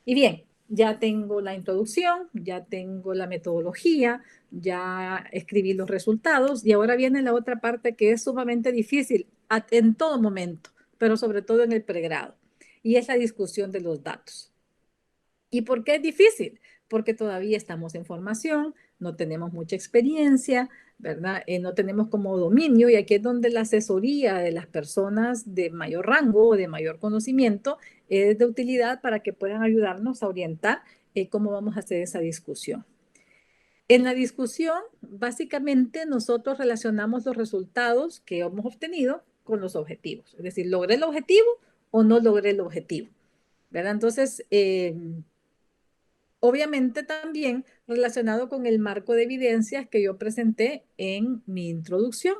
Y bien, ya tengo la introducción, ya tengo la metodología, ya escribí los resultados, y ahora viene la otra parte que es sumamente difícil en todo momento, pero sobre todo en el pregrado, y es la discusión de los datos. ¿Y por qué es difícil? Porque todavía estamos en formación, no tenemos mucha experiencia, ¿verdad? No tenemos como dominio, y aquí es donde la asesoría de las personas de mayor rango o de mayor conocimiento es de utilidad para que puedan ayudarnos a orientar cómo vamos a hacer esa discusión. En la discusión, básicamente nosotros relacionamos los resultados que hemos obtenido con los objetivos. Es decir, ¿logré el objetivo o no logré el objetivo? ¿Verdad? Entonces, obviamente también relacionado con el marco de evidencias que yo presenté en mi introducción,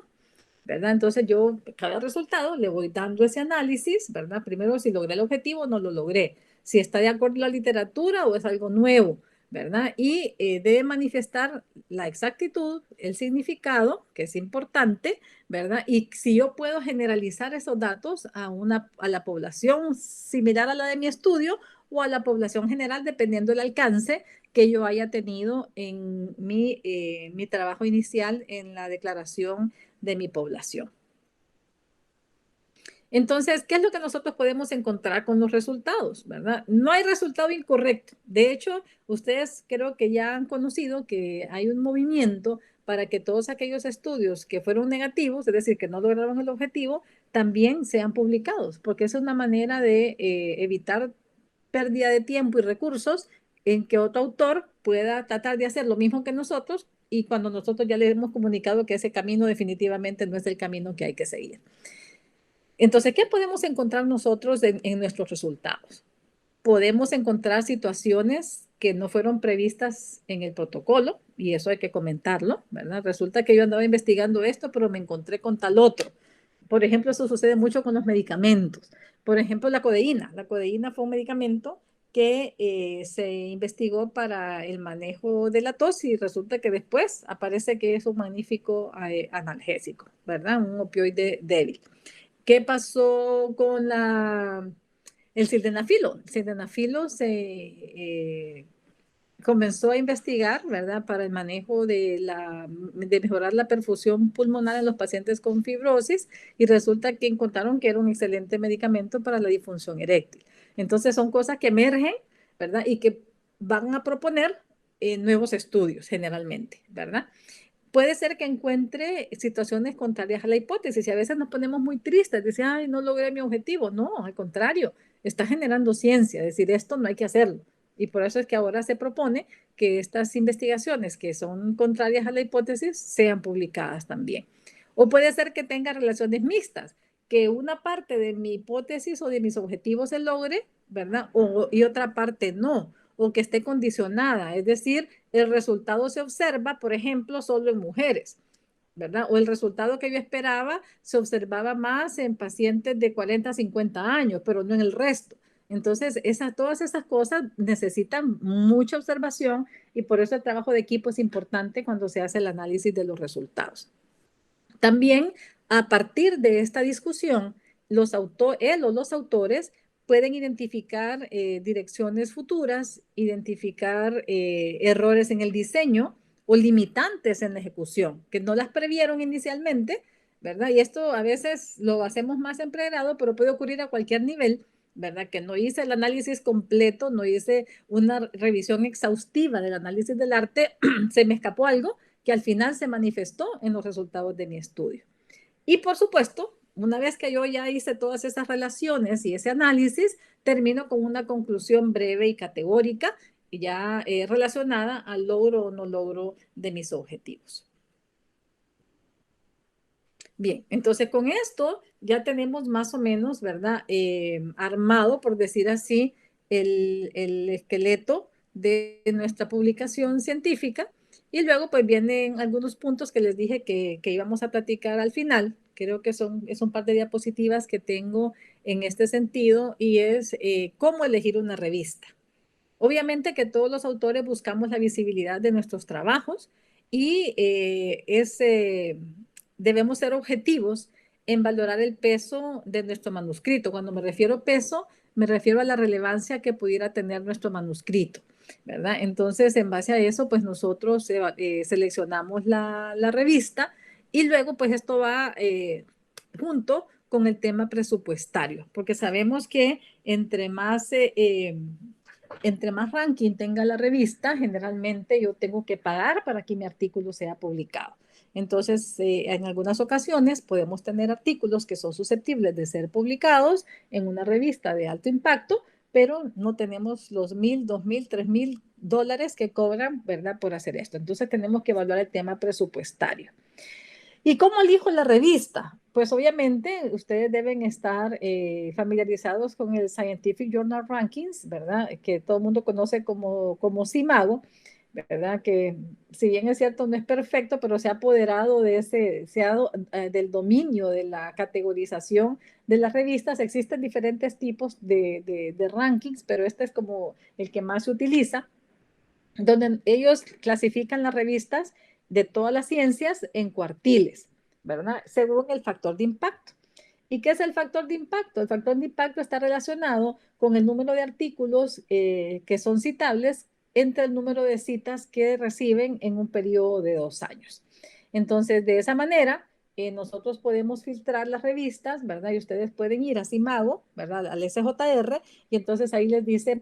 ¿verdad? Entonces yo, cada resultado, le voy dando ese análisis, ¿verdad? Primero, si logré el objetivo o no lo logré, si está de acuerdo con la literatura o es algo nuevo, ¿verdad? Y debe manifestar la exactitud, el significado, que es importante, ¿verdad? Y si yo puedo generalizar esos datos a la población similar a la de mi estudio o a la población general, dependiendo del alcance que yo haya tenido en mi trabajo inicial en la declaración de mi población. Entonces, ¿qué es lo que nosotros podemos encontrar con los resultados, verdad? No hay resultado incorrecto. De hecho, ustedes creo que ya han conocido que hay un movimiento para que todos aquellos estudios que fueron negativos, es decir, que no lograron el objetivo, también sean publicados, porque es una manera de evitar pérdida de tiempo y recursos en que otro autor pueda tratar de hacer lo mismo que nosotros y cuando nosotros ya le hemos comunicado que ese camino definitivamente no es el camino que hay que seguir. Entonces, ¿qué podemos encontrar nosotros en nuestros resultados? Podemos encontrar situaciones que no fueron previstas en el protocolo, y eso hay que comentarlo, ¿verdad? Resulta que yo andaba investigando esto, pero me encontré con tal otro. Por ejemplo, eso sucede mucho con los medicamentos. Por ejemplo, la codeína. La codeína fue un medicamento que se investigó para el manejo de la tos y resulta que después aparece que es un magnífico analgésico, ¿verdad? Un opioide débil. ¿Qué pasó con el sildenafilo? El sildenafilo se comenzó a investigar, ¿verdad?, para el manejo de mejorar la perfusión pulmonar en los pacientes con fibrosis y resulta que encontraron que era un excelente medicamento para la disfunción eréctil. Entonces son cosas que emergen, ¿verdad?, y que van a proponer nuevos estudios generalmente, ¿verdad? Puede ser que encuentre situaciones contrarias a la hipótesis y a veces nos ponemos muy tristes, decir, ay, no logré mi objetivo. No, al contrario, está generando ciencia, es decir, esto no hay que hacerlo. Y por eso es que ahora se propone que estas investigaciones que son contrarias a la hipótesis sean publicadas también. O puede ser que tenga relaciones mixtas, que una parte de mi hipótesis o de mis objetivos se logre, ¿verdad? Y otra parte no, o que esté condicionada, es decir, el resultado se observa, por ejemplo, solo en mujeres, ¿verdad? O el resultado que yo esperaba se observaba más en pacientes de 40 a 50 años, pero no en el resto. Entonces, todas esas cosas necesitan mucha observación y por eso el trabajo de equipo es importante cuando se hace el análisis de los resultados. También, a partir de esta discusión, él o los autores pueden identificar direcciones futuras, identificar errores en el diseño o limitantes en la ejecución, que no las previeron inicialmente, ¿verdad? Y esto a veces lo hacemos más en pregrado, pero puede ocurrir a cualquier nivel, ¿verdad? Que no hice el análisis completo, no hice una revisión exhaustiva del análisis del arte, se me escapó algo que al final se manifestó en los resultados de mi estudio. Y por supuesto, una vez que yo ya hice todas esas relaciones y ese análisis, termino con una conclusión breve y categórica, ya relacionada al logro o no logro de mis objetivos. Bien, entonces con esto ya tenemos más o menos, ¿verdad? Armado, por decir así, el esqueleto de nuestra publicación científica. Y luego pues vienen algunos puntos que les dije que íbamos a platicar al final. Creo que es un par de diapositivas que tengo en este sentido y es cómo elegir una revista. Obviamente que todos los autores buscamos la visibilidad de nuestros trabajos y debemos ser objetivos en valorar el peso de nuestro manuscrito. Cuando me refiero a peso, me refiero a la relevancia que pudiera tener nuestro manuscrito, ¿verdad? Entonces, en base a eso, pues nosotros seleccionamos la revista y luego, pues esto va junto con el tema presupuestario, porque sabemos que entre más ranking tenga la revista, generalmente yo tengo que pagar para que mi artículo sea publicado. Entonces, en algunas ocasiones podemos tener artículos que son susceptibles de ser publicados en una revista de alto impacto, pero no tenemos los $1,000, $2,000, $3,000 que cobran, ¿verdad?, por hacer esto. Entonces, tenemos que evaluar el tema presupuestario. ¿Y cómo elijo la revista? Pues obviamente ustedes deben estar familiarizados con el Scientific Journal Rankings, ¿verdad? Que todo el mundo conoce como CIMAGO, ¿verdad? Que si bien es cierto no es perfecto, pero se ha apoderado del dominio de la categorización de las revistas. Existen diferentes tipos de rankings, pero este es como el que más se utiliza, donde ellos clasifican las revistas de todas las ciencias en cuartiles, ¿verdad? Según el factor de impacto. ¿Y qué es el factor de impacto? El factor de impacto está relacionado con el número de artículos que son citables entre el número de citas que reciben en un periodo de 2 años. Entonces, de esa manera, nosotros podemos filtrar las revistas, ¿verdad? Y ustedes pueden ir a Simago, ¿verdad? Al SJR, y entonces ahí les dice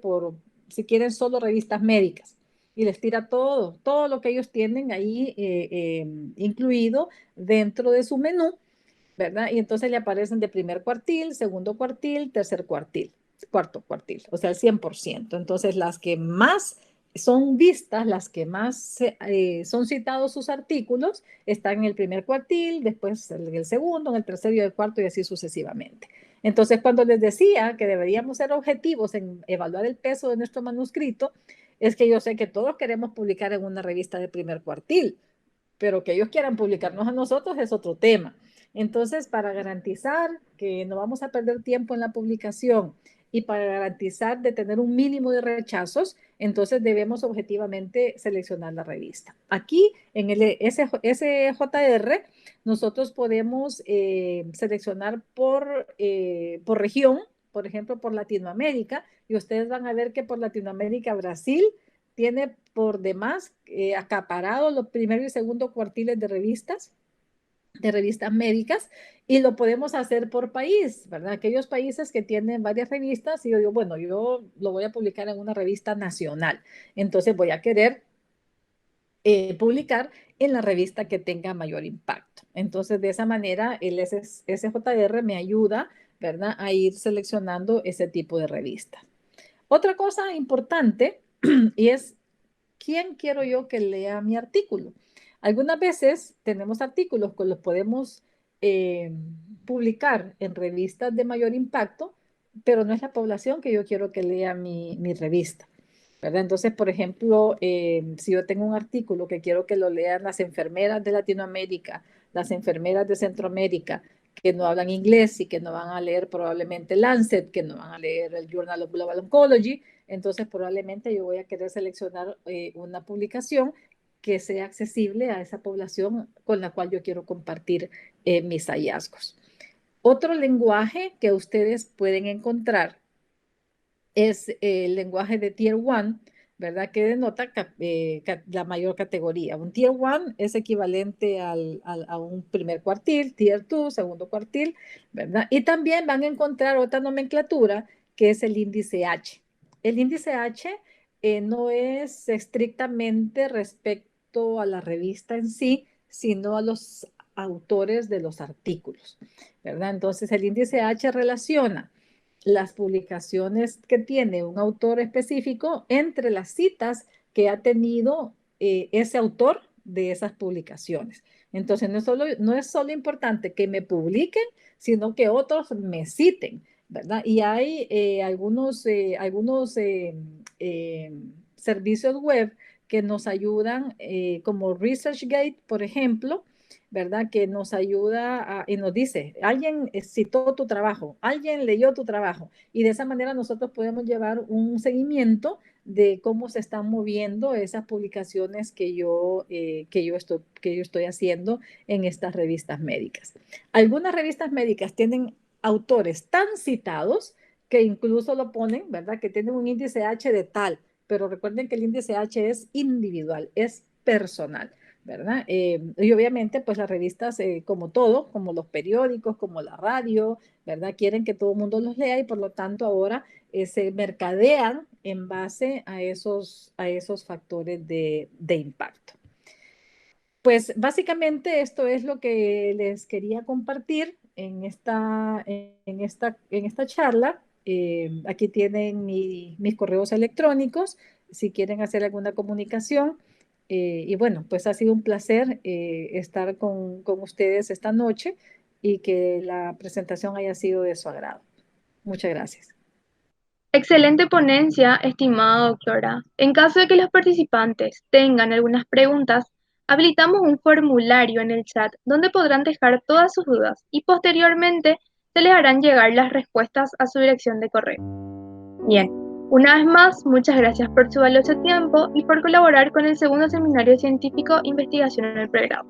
si quieren solo revistas médicas. Y les tira todo lo que ellos tienen ahí incluido dentro de su menú, ¿verdad? Y entonces le aparecen de primer cuartil, segundo cuartil, tercer cuartil, cuarto cuartil, o sea, el 100%. Entonces, las que más son vistas, las que más son citados sus artículos, están en el primer cuartil, después en el segundo, en el tercero y el cuarto, y así sucesivamente. Entonces, cuando les decía que deberíamos ser objetivos en evaluar el peso de nuestro manuscrito, es que yo sé que todos queremos publicar en una revista de primer cuartil, pero que ellos quieran publicarnos a nosotros es otro tema. Entonces, para garantizar que no vamos a perder tiempo en la publicación y para garantizar de tener un mínimo de rechazos, entonces debemos objetivamente seleccionar la revista. Aquí en el SJR nosotros podemos seleccionar por región, por ejemplo, por Latinoamérica, y ustedes van a ver que por Latinoamérica, Brasil tiene por demás acaparado los primeros y segundo cuartiles de revistas médicas, y lo podemos hacer por país, ¿verdad? Aquellos países que tienen varias revistas, y yo digo, bueno, yo lo voy a publicar en una revista nacional, entonces voy a querer publicar en la revista que tenga mayor impacto. Entonces, de esa manera, el SJR me ayuda, ¿verdad?, a ir seleccionando ese tipo de revista. Otra cosa importante y es ¿quién quiero yo que lea mi artículo? Algunas veces tenemos artículos que los podemos eh, publicar en revistas de mayor impacto, pero no es la población que yo quiero que lea mi revista, ¿verdad? Entonces, por ejemplo, si yo tengo un artículo que quiero que lo lean las enfermeras de Latinoamérica, las enfermeras de Centroamérica, que no hablan inglés y que no van a leer probablemente Lancet, que no van a leer el Journal of Global Oncology, entonces probablemente yo voy a querer seleccionar una publicación que sea accesible a esa población con la cual yo quiero compartir mis hallazgos. Otro lenguaje que ustedes pueden encontrar es el lenguaje de Tier 1, ¿verdad? Que denota la mayor categoría. Un Tier 1 es equivalente a un primer cuartil, Tier 2, segundo cuartil, ¿verdad? Y también van a encontrar otra nomenclatura que es el índice H. El índice H no es estrictamente respecto a la revista en sí, sino a los autores de los artículos, ¿verdad? Entonces el índice H relaciona las publicaciones que tiene un autor específico entre las citas que ha tenido ese autor de esas publicaciones. Entonces, no es solo importante que me publiquen, sino que otros me citen, ¿verdad? Y hay algunos servicios web que nos ayudan, como ResearchGate, por ejemplo, ¿verdad? Que nos ayuda y nos dice, alguien citó tu trabajo, alguien leyó tu trabajo, y de esa manera nosotros podemos llevar un seguimiento de cómo se están moviendo esas publicaciones que yo estoy haciendo en estas revistas médicas. Algunas revistas médicas tienen autores tan citados que incluso lo ponen, ¿verdad? Que tienen un índice H de tal, pero recuerden que el índice H es individual, es personal. ¿Verdad? Y obviamente, pues las revistas, como todo, como los periódicos, como la radio, ¿verdad? Quieren que todo el mundo los lea y por lo tanto ahora se mercadean en base a esos factores de impacto. Pues básicamente esto es lo que les quería compartir en esta charla. Aquí tienen mis correos electrónicos si quieren hacer alguna comunicación. Y bueno, pues ha sido un placer estar con ustedes esta noche y que la presentación haya sido de su agrado. Muchas gracias. Excelente ponencia, estimada doctora. En caso de que los participantes tengan algunas preguntas, habilitamos un formulario en el chat donde podrán dejar todas sus dudas y posteriormente se les harán llegar las respuestas a su dirección de correo. Bien, una vez más, muchas gracias por su valioso tiempo y por colaborar con el segundo seminario científico Investigación en el Pregrado.